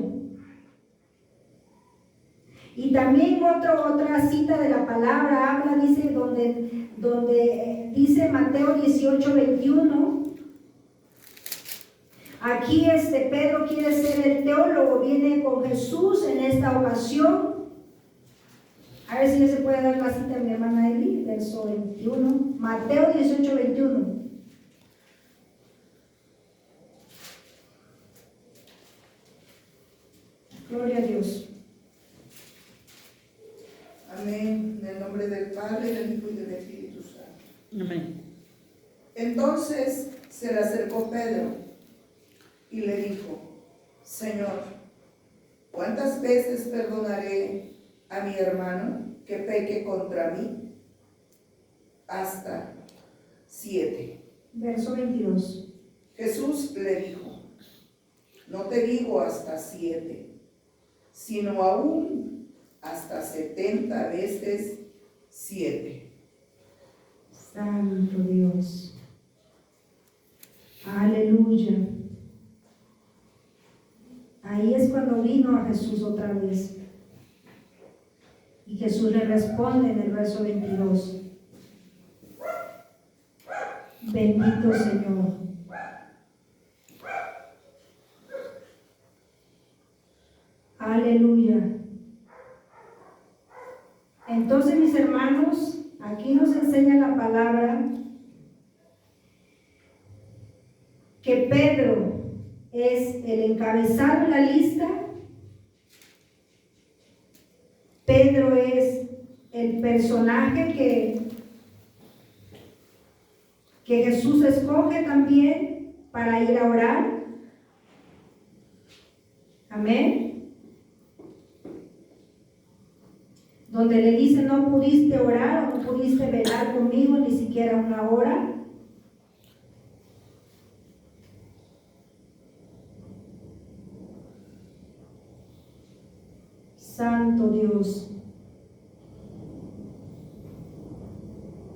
Y también otra cita de la palabra habla, dice, donde dice Mateo 18:21. Aquí Pedro quiere ser el teólogo, viene con Jesús en esta ocasión. A ver si ya se puede dar la cita a mi hermana Eli, verso 21. Mateo 18:21. Gloria a Dios. Amén. En el nombre del Padre, del Hijo y del Espíritu Santo. Amén. Entonces se le acercó Pedro y le dijo, Señor, ¿cuántas veces perdonaré a mi hermano que peque contra mí? Hasta 7. Verso 22. Jesús le dijo, no te digo hasta 7, sino aún hasta 70 veces 7. Santo Dios. Aleluya. Ahí es cuando vino a Jesús otra vez. Y Jesús le responde en el verso 22. Bendito Señor. Aleluya. Entonces, mis hermanos, aquí nos enseña la palabra que Pedro es el encabezado en la lista. Pedro es el personaje que Jesús escoge también para ir a orar. Amén. Donde le dice, no pudiste orar o no pudiste velar conmigo ni siquiera una hora. Santo Dios.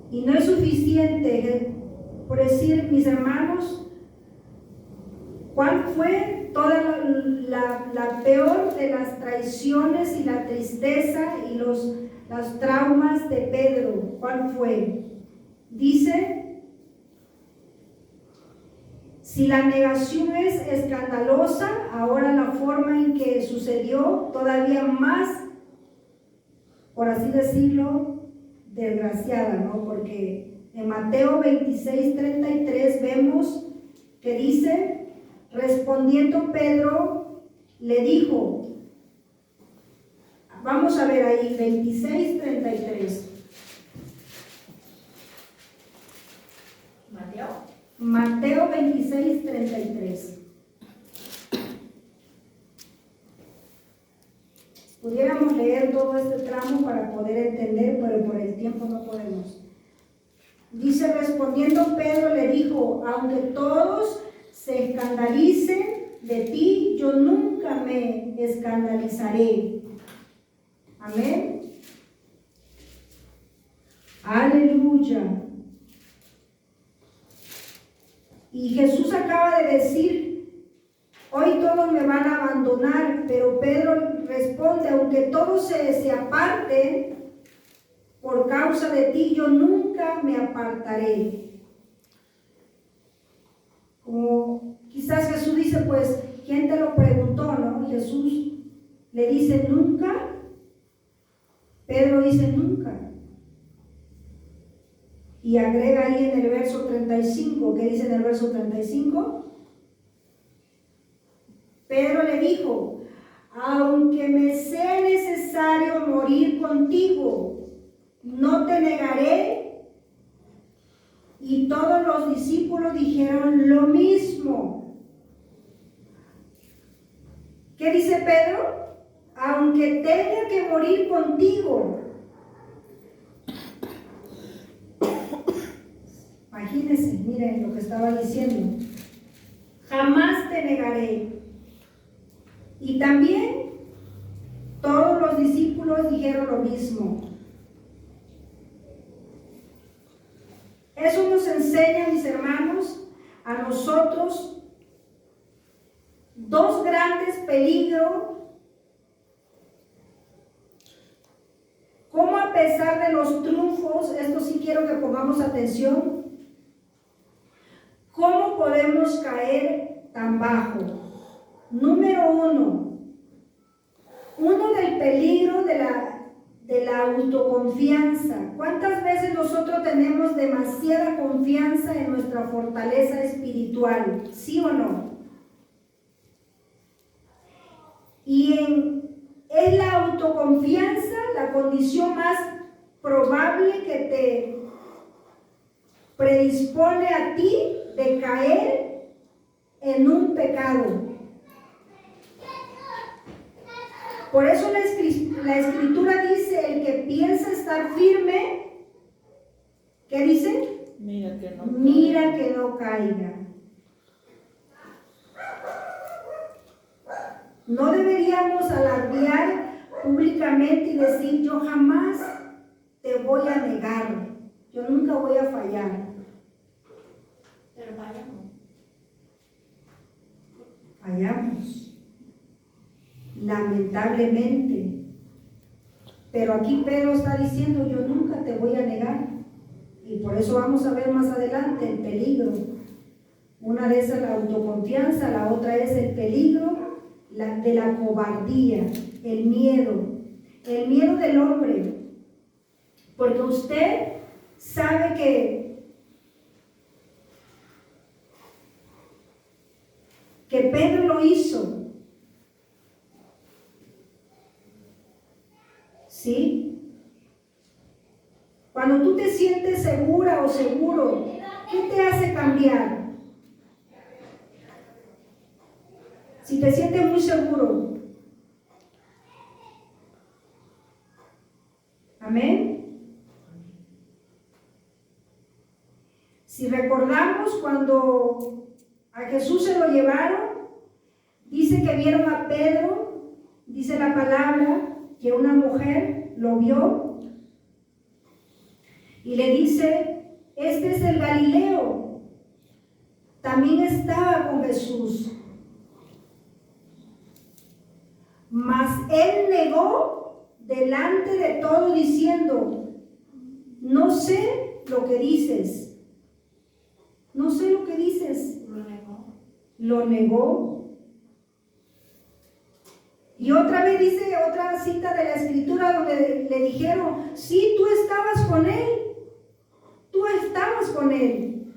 Y no es suficiente por decir, mis hermanos, ¿cuál fue toda la peor de las traiciones y la tristeza y los traumas de Pedro? ¿Cuál fue? Dice, si la negación es escandalosa, ahora la forma en que sucedió todavía más, por así decirlo, desgraciada, ¿no? Porque en Mateo 26:33 vemos que dice, respondiendo Pedro, le dijo, vamos a ver ahí, 26:33. Mateo 26:33. Pudiéramos leer todo este tramo para poder entender, pero por el tiempo no podemos. Dice, respondiendo Pedro le dijo, aunque todos se escandalicen, de ti yo nunca me escandalizaré. Amén. Aleluya. Y Jesús acaba de decir, hoy todos me van a abandonar, pero Pedro responde, aunque todos se aparten por causa de ti, yo nunca me apartaré. Como quizás Jesús dice, pues, ¿quién te lo preguntó, no? Jesús le dice, nunca. Pedro dice, nunca. Y agrega ahí en el verso 35, ¿qué dice en el verso 35? Pedro le dijo, aunque me sea necesario morir contigo, no te negaré. Y todos los discípulos dijeron lo mismo. ¿Qué dice Pedro? Aunque tenga que morir contigo. Imagínense, miren lo que estaba diciendo. Jamás te negaré. Y también todos los discípulos dijeron lo mismo. Eso nos enseña, mis hermanos, a nosotros dos grandes peligros. Cómo a pesar de los triunfos, esto sí quiero que pongamos atención, cómo podemos caer tan bajo. Número uno del peligro de la autoconfianza. ¿Cuántas veces nosotros tenemos demasiada confianza en nuestra fortaleza espiritual? ¿Sí o no? Es la autoconfianza la condición más probable que te predispone a ti de caer en un pecado. Por eso la Escritura dice, el que piensa estar firme, ¿qué dice? Mira que no caiga. No deberíamos alardear públicamente y decir, yo jamás te voy a negar, yo nunca voy a fallar. Pero fallamos. Fallamos. Lamentablemente. Pero aquí Pedro está diciendo, yo nunca te voy a negar. Y por eso vamos a ver más adelante el peligro. Una de esas es la autoconfianza, la otra es el peligro de la cobardía, el miedo del hombre. Porque usted sabe que Pedro lo hizo. ¿Sí? Cuando tú te sientes segura o seguro, ¿qué te hace cambiar? Si te sientes muy seguro. Amén. Si recordamos cuando a Jesús se lo llevaron, dice que vieron a Pedro, dice la palabra, que una mujer lo vio y le dice, este es el Galileo, también estaba con Jesús. Mas él negó delante de todo diciendo, no sé lo que dices. No sé lo que dices. Lo negó. Lo negó. Y otra vez dice otra cita de la Escritura donde le dijeron, sí, tú estabas con él. Tú estabas con él.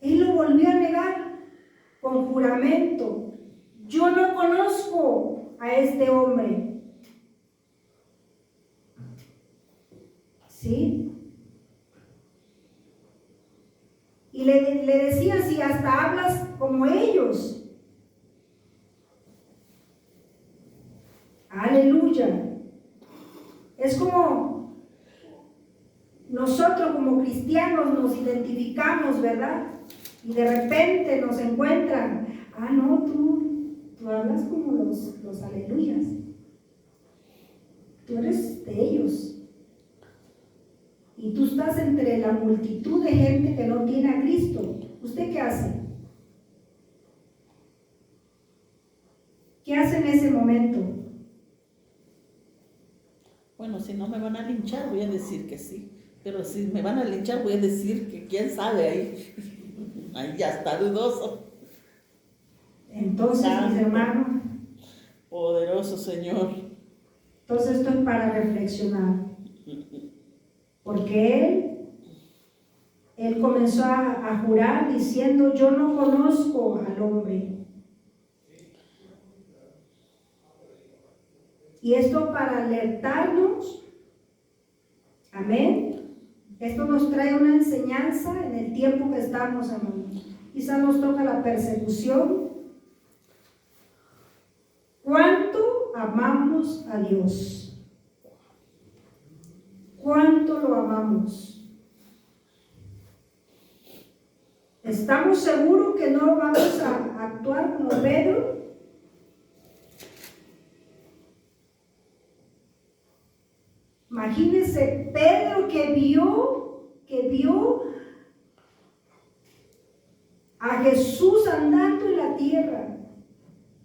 Él lo volvió a negar con juramento. Yo no conozco a este hombre. ¿Sí? Y le decían, si hasta hablas como ellos. Aleluya. Es como nosotros como cristianos nos identificamos, ¿verdad? y de repente nos encuentran, no, tú hablas como los aleluyas, tú eres de ellos. Y tú estás entre la multitud de gente que no tiene a Cristo. ¿Usted qué hace? ¿Qué hace en ese momento? Bueno, si no me van a linchar, voy a decir que sí. Pero si me van a linchar, voy a decir que quién sabe ahí. Ahí ya está dudoso. Entonces, mis hermanos, Poderoso Señor. entonces esto es para reflexionar. Porque él comenzó a jurar diciendo, yo no conozco al hombre. Y esto para alertarnos, amén. Esto nos trae una enseñanza en el tiempo que estamos, hermanos. Quizá nos toca la persecución. ¿Cuánto amamos a Dios? ¿Cuánto lo amamos? ¿Estamos seguros que no vamos a actuar como Pedro? Imagínense Pedro que vio a Jesús andando en la tierra,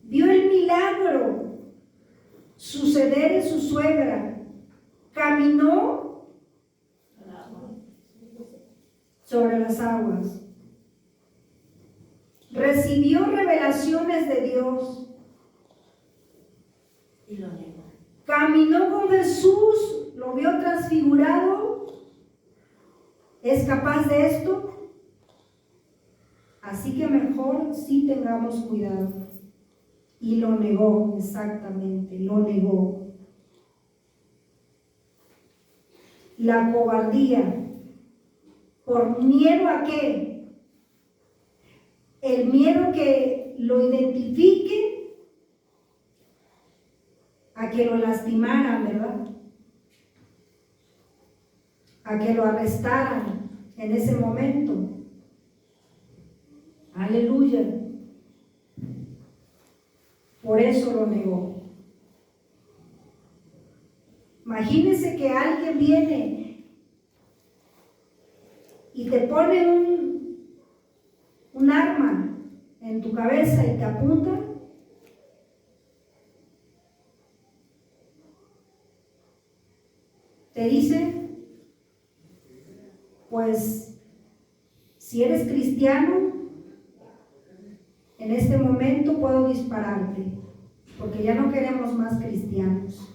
vio el milagro suceder en su suegra, caminó sobre las aguas, recibió revelaciones de Dios, Y lo negó. caminó con Jesús, lo vio transfigurado. ¿Es capaz de esto? Así que mejor sí tengamos cuidado. Y lo negó, exactamente, lo negó. La cobardía. ¿Por miedo a qué? El miedo que lo identifique a que lo lastimaran, ¿verdad? A que lo arrestaran en ese momento. Aleluya. Por eso lo negó. Imagínense que alguien viene y te pone un arma en tu cabeza y te apunta. Te dice, pues, si eres cristiano, en este momento puedo dispararte, porque ya no queremos más cristianos.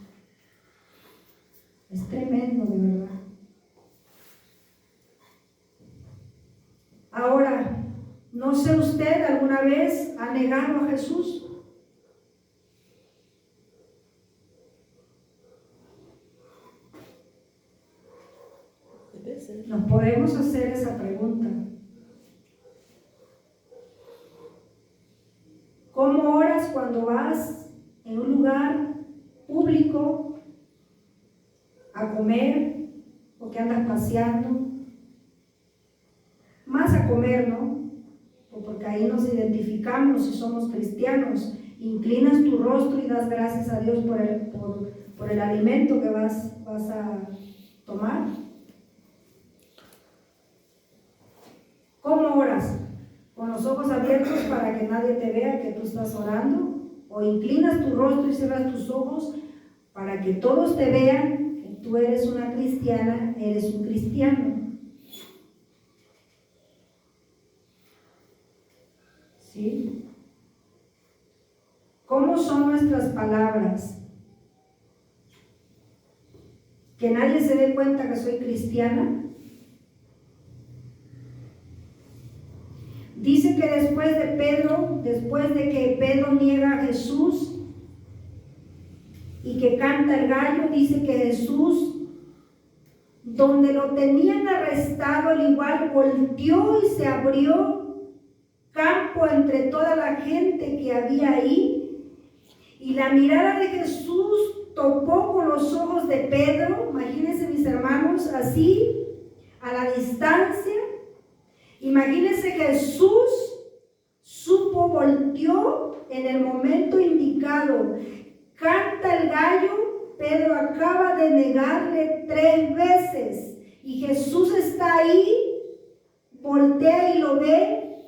Es tremendo, de verdad. Ahora, no sé usted, ¿alguna vez ha negado a Jesús? Nos podemos hacer esa pregunta. ¿Cómo oras cuando vas en un lugar público a comer o que andas paseando? Más a comer, ¿no? Porque ahí nos identificamos si somos cristianos. Inclinas tu rostro y das gracias a Dios por el alimento que vas a tomar. ¿Cómo oras? ¿Con los ojos abiertos para que nadie te vea que tú estás orando? ¿O inclinas tu rostro y cierras tus ojos para que todos te vean que tú eres una cristiana, eres un cristiano? ¿Sí? ¿Cómo son nuestras palabras? ¿Que nadie se dé cuenta que soy cristiana? Dice que después de que Pedro niega a Jesús y que canta el gallo, dice que Jesús, donde lo tenían arrestado, al igual volteó y se abrió campo entre toda la gente que había ahí, y la mirada de Jesús topó con los ojos de Pedro. Imagínense, mis hermanos, así, a la distancia. Imagínense Imagínense que Jesús volteó en el momento indicado. Canta el gallo, Pedro acaba de negarle 3 veces y Jesús está ahí, voltea y lo ve,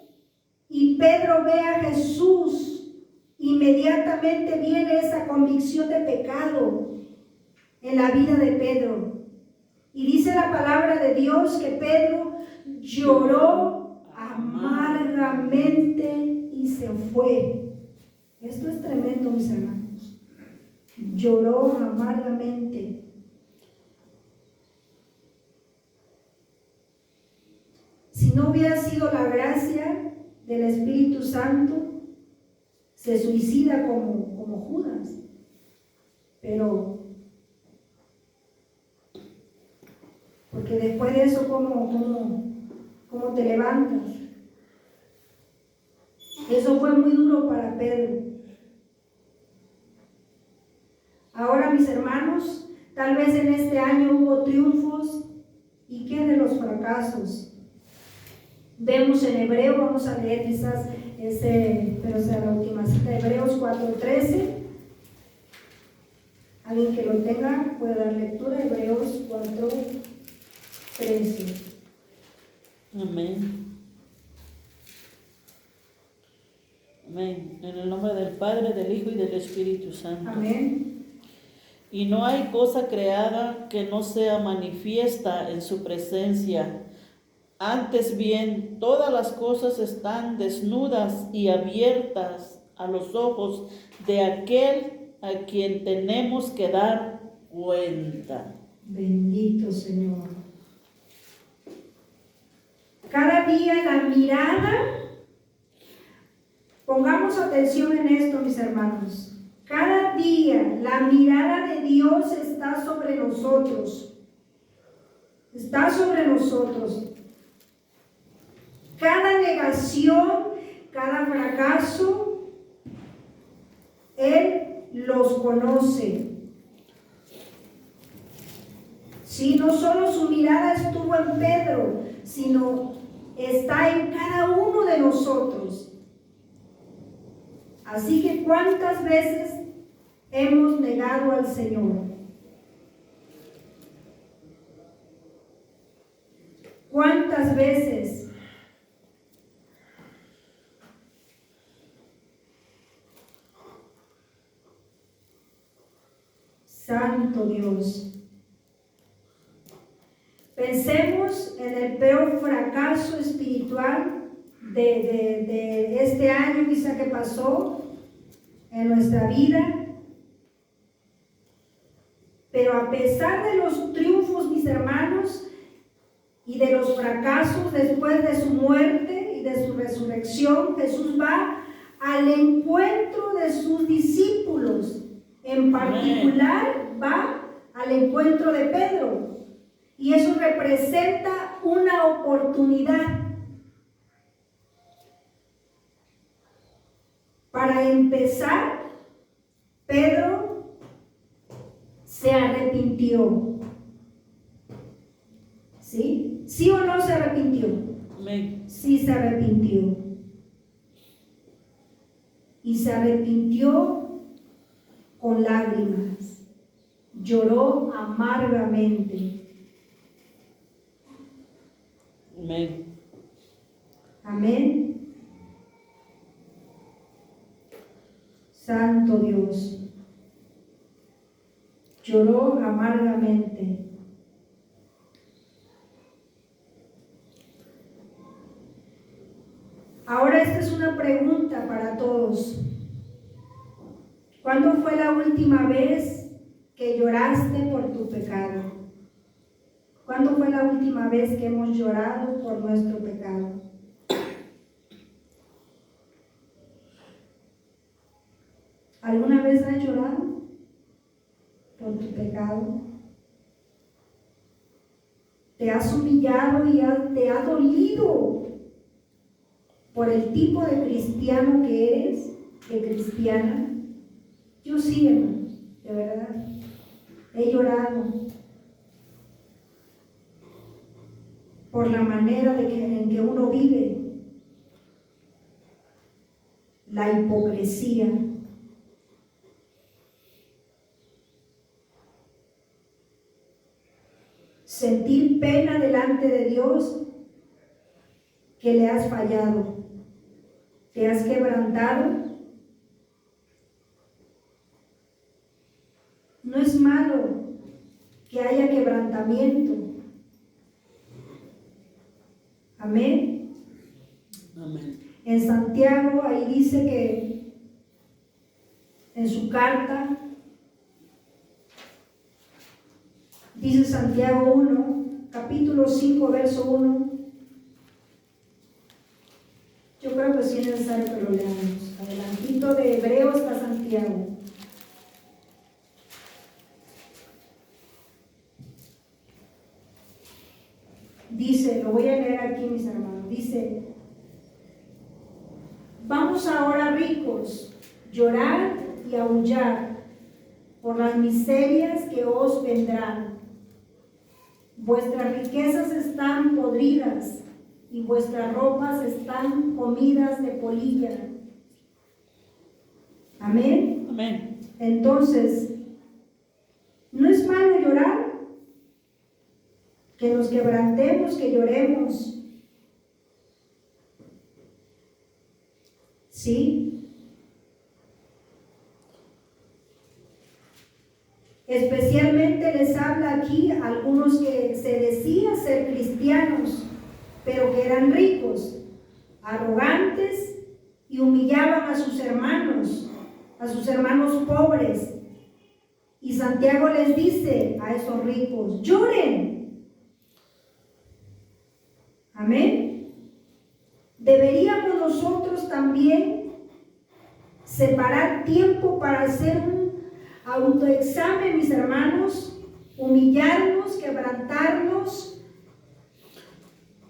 y Pedro ve a Jesús. Inmediatamente viene esa convicción de pecado en la vida de Pedro. Y dice la palabra de Dios que Pedro lloró amargamente y se fue. Esto es tremendo, mis hermanos. Lloró amargamente. Si no hubiera sido la gracia del Espíritu Santo, se suicida como Judas. Pero porque después de eso, ¿cómo te levantas? Eso fue muy duro para Pedro. Ahora, mis hermanos, tal vez en este año hubo triunfos. ¿Y qué de los fracasos? Vemos en Hebreo, vamos a leer quizás pero sea la última cita, Hebreos 4:13. Alguien que lo tenga puede dar lectura, Hebreos 4:13. Amén. Amén. En el nombre del Padre, del Hijo y del Espíritu Santo. Amén. Y no hay cosa creada que no sea manifiesta en su presencia. Antes bien, todas las cosas están desnudas y abiertas a los ojos de aquel a quien tenemos que dar cuenta. Bendito Señor. Cada día la mirada, pongamos atención en esto, mis hermanos. Cada día la mirada de Dios está sobre nosotros. Está sobre nosotros. Cada negación, cada fracaso, Él los conoce. Sí, no solo su mirada estuvo en Pedro, sino está en cada uno de nosotros. Así que ¿cuántas veces hemos negado al Señor? ¿Cuántas veces? Santo Dios. Pensemos en el peor fracaso espiritual de este año quizá que pasó en nuestra vida. Pero a pesar de los triunfos, mis hermanos, y de los fracasos después de su muerte y de su resurrección, Jesús va al encuentro de sus discípulos. En particular, va al encuentro de Pedro. Y eso representa una oportunidad. Para empezar, Pedro se arrepintió. ¿Sí? ¿Sí o no se arrepintió? Amén. Sí se arrepintió. Y se arrepintió con lágrimas. Lloró amargamente. Amén. Amén. Santo Dios. Lloró amargamente. Ahora esta es una pregunta para todos. ¿Cuándo fue la última vez que lloraste por tu pecado? ¿Cuándo fue la última vez que hemos llorado por nuestro pecado? ¿Alguna vez has llorado por tu pecado? ¿Te has humillado y te ha dolido por el tipo de cristiano que eres, de cristiana? Yo sí, hermanos, de verdad. He llorado por la manera en que uno vive. la hipocresía. Sentir pena delante de Dios que le has fallado, te has quebrantado. No es malo que haya quebrantamiento. Amén. Amén. En Santiago, ahí dice que en su carta, dice Santiago 1, capítulo 5, verso 1. Yo creo que sí es necesario que lo leamos. Adelantito de Hebreos está Santiago. Dice, lo voy a leer aquí, mis hermanos. Dice: vamos ahora, ricos, llorar y aullar por las miserias que os vendrán. Vuestras riquezas están podridas y vuestras ropas están comidas de polilla. Amén. Amén. Entonces, ¿no es malo llorar? Que nos quebrantemos, que lloremos. ¿Sí? Especialmente les habla aquí a algunos que se decían ser cristianos, pero que eran ricos, arrogantes y humillaban a sus hermanos pobres. Y Santiago les dice a esos ricos: lloren. Amén. Deberíamos nosotros también separar tiempo para hacer un autoexamen, mis hermanos, humillarnos, quebrantarnos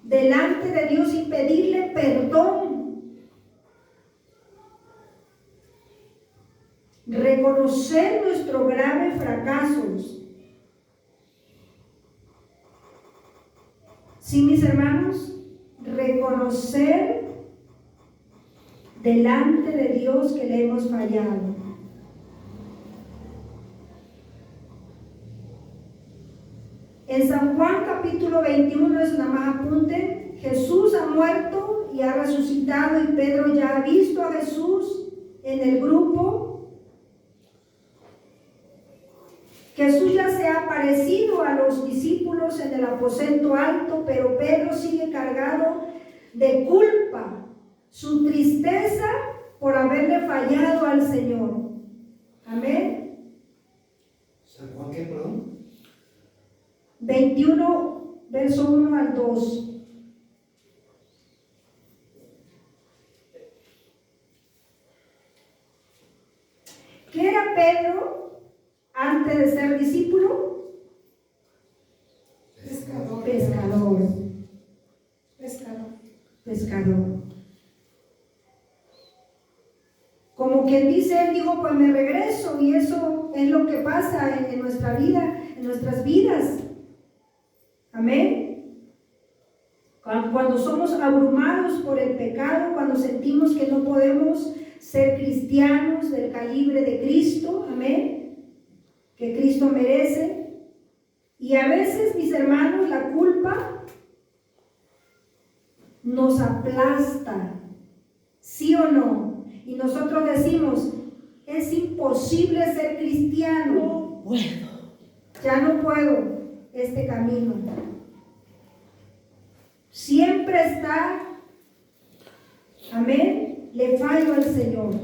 delante de Dios y pedirle perdón, reconocer nuestros graves fracasos. Sí, mis hermanos, reconocer delante de Dios que le hemos fallado. En San Juan capítulo 21, es nada más apunte, Jesús ha muerto y ha resucitado, y Pedro ya ha visto a Jesús en el grupo. Jesús ya se ha aparecido a los discípulos en el aposento alto, pero Pedro sigue cargado de culpa, su tristeza por haberle fallado al Señor. Amén. ¿San Juan qué, perdón? 21, verso 1 al 2. ¿Qué era Pedro antes de ser discípulo? Pescador. Pescador. Pescador. Pescador. Como quien dice, él dijo, pues me regreso, y eso es lo que pasa en nuestra vida, en nuestras vidas. Amén. Cuando somos abrumados por el pecado, cuando sentimos que no podemos ser cristianos del calibre de Cristo, amén, que Cristo merece. Y a veces, mis hermanos, la culpa nos aplasta, ¿sí o no? Y nosotros decimos, es imposible ser cristiano. No puedo. Ya no puedo este camino. Siempre está, amén, le fallo al Señor.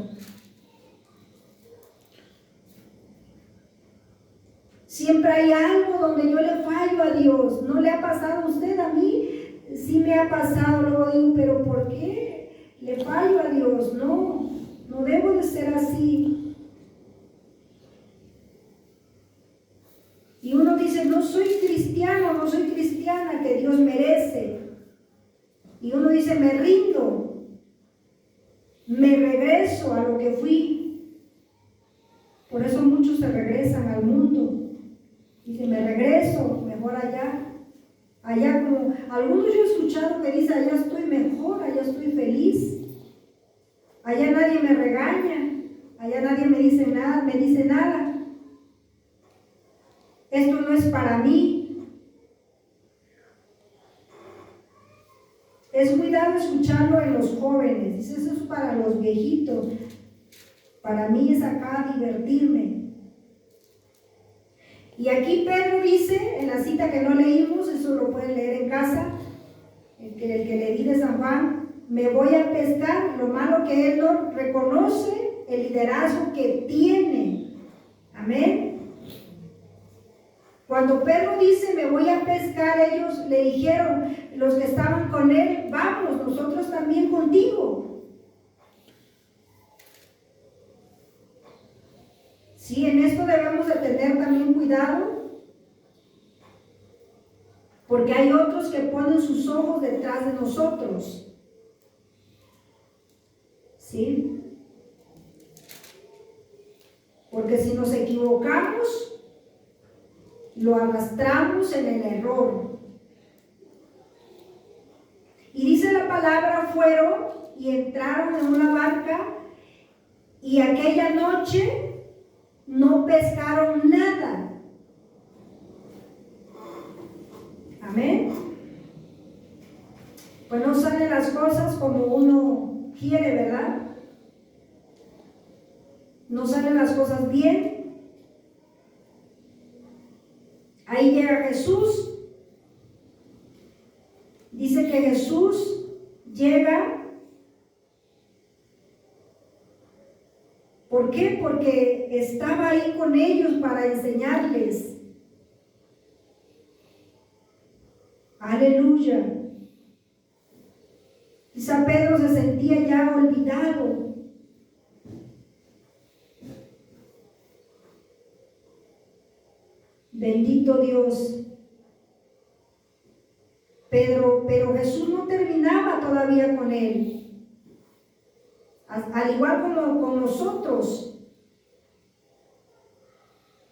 Siempre hay algo donde yo le fallo a Dios. ¿No le ha pasado a usted? A mí sí me ha pasado. Luego digo, pero ¿por qué le fallo a Dios? No, no debo de ser así. Y uno dice, no soy cristiano, no soy cristiana, que Dios merece. Y uno dice, me rindo, me regreso a lo que fui. Por eso muchos se regresan al mundo. Dicen, me regreso, mejor allá. Allá, como algunos yo he escuchado que dicen, allá estoy mejor, allá estoy feliz. Allá nadie me regaña. me dice nada. Esto no es para mí. Es muy dado escucharlo en los jóvenes. Dice, eso es para los viejitos. Para mí es acá divertirme. Y aquí Pedro dice, en la cita que no leímos, eso lo pueden leer en casa, el que leí de San Juan, me voy a pescar. Lo malo que él no reconoce el liderazgo que tiene. Amén. Cuando Pedro dice, me voy a pescar, ellos le dijeron, los que estaban con él, vamos, nosotros también contigo. Sí, en esto debemos de tener también cuidado, porque hay otros que ponen sus ojos detrás de nosotros. ¿Sí? Porque si nos equivocamos, lo arrastramos en el error. Y dice la palabra, fueron y entraron en una barca, y aquella noche no pescaron nada. Amén. Pues no salen las cosas como uno quiere, ¿verdad? No salen las cosas bien. Ahí llega Jesús. Dice que Jesús llega. ¿Por qué? Porque estaba ahí con ellos para enseñarles. Aleluya. Quizá Pedro se sentía ya olvidado. Bendito Dios. Pero Jesús no terminaba todavía con él. Al igual como con nosotros.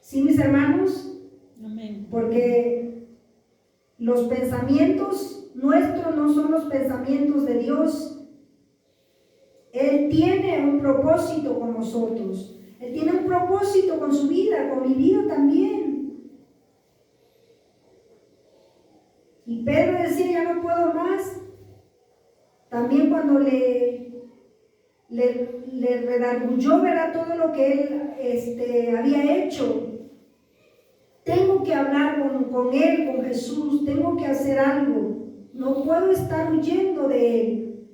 ¿Sí, mis hermanos? Amén. Porque los pensamientos nuestros no son los pensamientos de Dios. Él tiene un propósito con nosotros. Él tiene un propósito con su vida, con mi vida también. Y Pedro decía, ya no puedo más. También cuando le redarguyó, ¿verdad?, todo lo que él había hecho. Tengo que hablar con él, con Jesús, tengo que hacer algo. No puedo estar huyendo de él.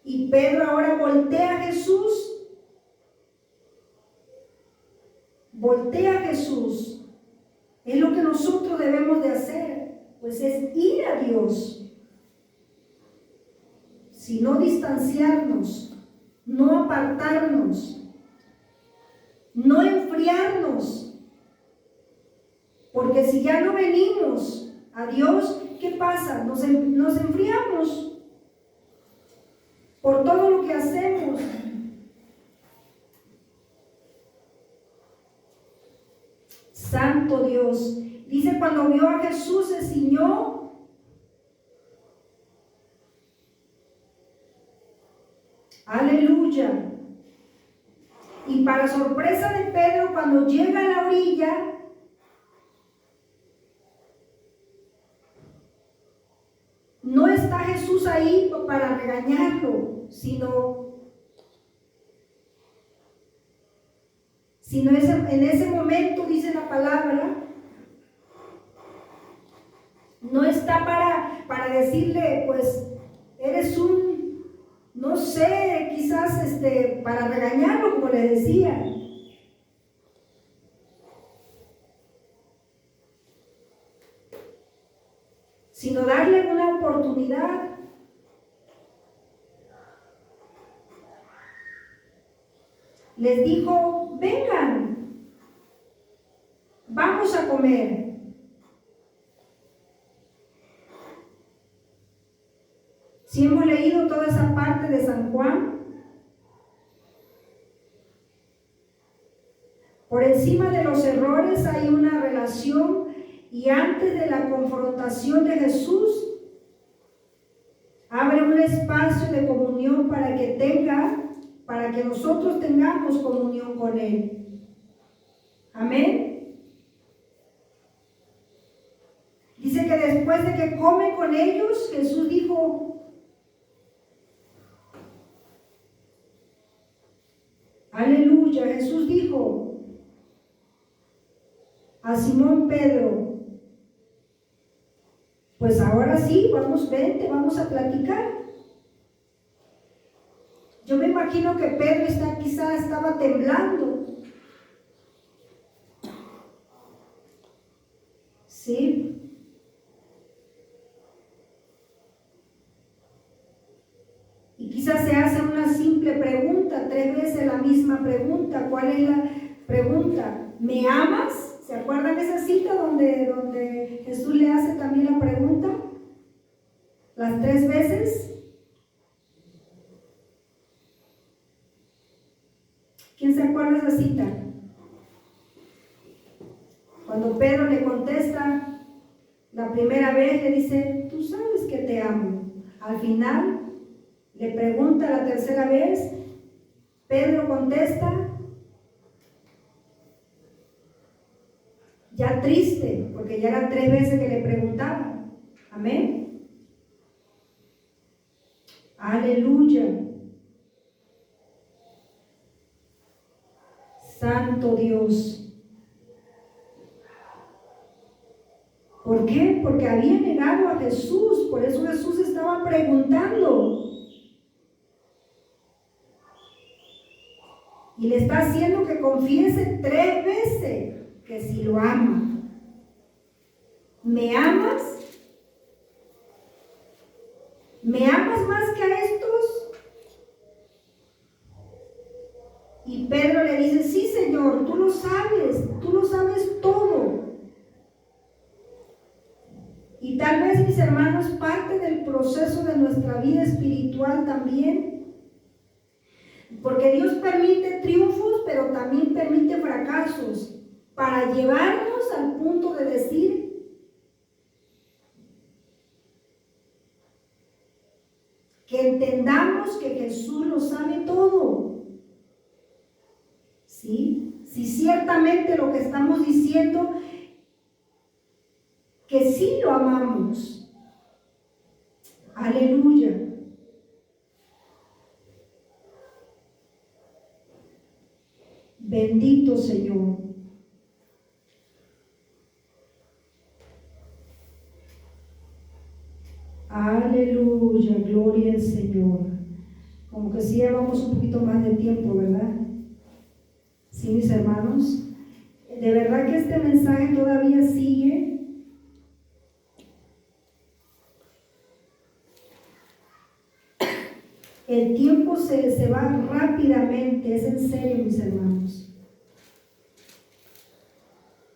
Y Pedro ahora voltea a Jesús. Voltea a Jesús. Es lo que nosotros debemos de hacer, pues es ir a Dios. Si no distanciarnos, no apartarnos, no enfriarnos. Porque si ya no venimos a Dios, ¿qué pasa? Nos enfriamos por todo lo que hacemos. Santo Dios. Dice, cuando vio a Jesús se ciñó. Aleluya. Y para sorpresa de Pedro, cuando llega a la orilla, no está Jesús ahí para regañarlo, sino en ese momento, dice la palabra, no está para decirle, pues, eres no sé, quizás para regañarlo, como le decía. Sino darle una oportunidad. Les dijo, vengan, vamos a comer. Si hemos leído toda esa parte de San Juan, por encima de los errores hay una relación, y antes de la confrontación de Jesús, abre un espacio de comunión para que tenga para que nosotros tengamos comunión con Él. Amén. Dice que después de que come con ellos, Jesús dijo, aleluya, Jesús dijo a Simón Pedro, pues ahora sí, vente, vamos a platicar. Yo me imagino que Pedro quizás estaba temblando. ¿Sí? Y quizás se hace una simple pregunta, 3 veces la misma pregunta. ¿Cuál es la pregunta? ¿Me amas? ¿Se acuerdan de esa cita donde Jesús le hace también la pregunta? Las 3 veces. ¿Quién se acuerda de esa cita? Cuando Pedro le contesta la primera vez, le dice, tú sabes que te amo. Al final, le pregunta la tercera vez, Pedro contesta, ya triste, porque ya eran 3 veces que le preguntaba. Amén. Aleluya. Santo Dios. ¿Por qué? Porque había negado a Jesús, por eso Jesús estaba preguntando. Y le está haciendo que confiese 3 veces que si lo ama. ¿Me amas? ¿Me amas más que a estos? Y Pedro le dice, sí, Señor, tú lo sabes todo. Y tal vez, mis hermanos, parte del proceso de nuestra vida espiritual también, porque Dios permite triunfos, pero también permite fracasos, para llevarnos al punto de decir que entendamos que Jesús lo sabe todo. ¿Sí? Si ciertamente lo que estamos diciendo, que sí lo amamos. Aleluya. Bendito Señor. Aleluya, gloria al Señor. Como que sí llevamos un poquito más de tiempo, ¿verdad? Sí, mis hermanos. De verdad que este mensaje todavía sigue. El tiempo se va rápidamente, es en serio, mis hermanos.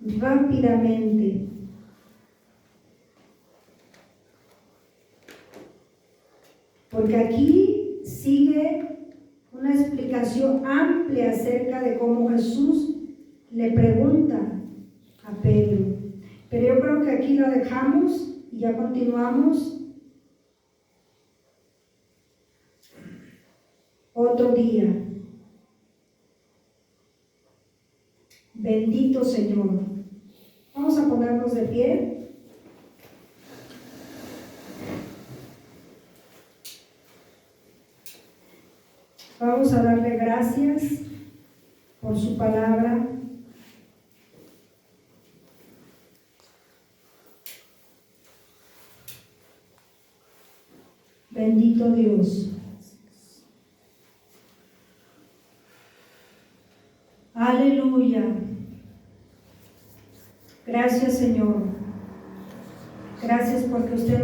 Rápidamente. Porque aquí sigue una explicación amplia acerca de cómo Jesús le pregunta a Pedro. Pero yo creo que aquí lo dejamos y ya continuamos otro día. Bendito Señor. Vamos a ponernos de pie. Vamos a darle gracias por su palabra. Bendito Dios. Aleluya. Gracias, Señor. Gracias porque usted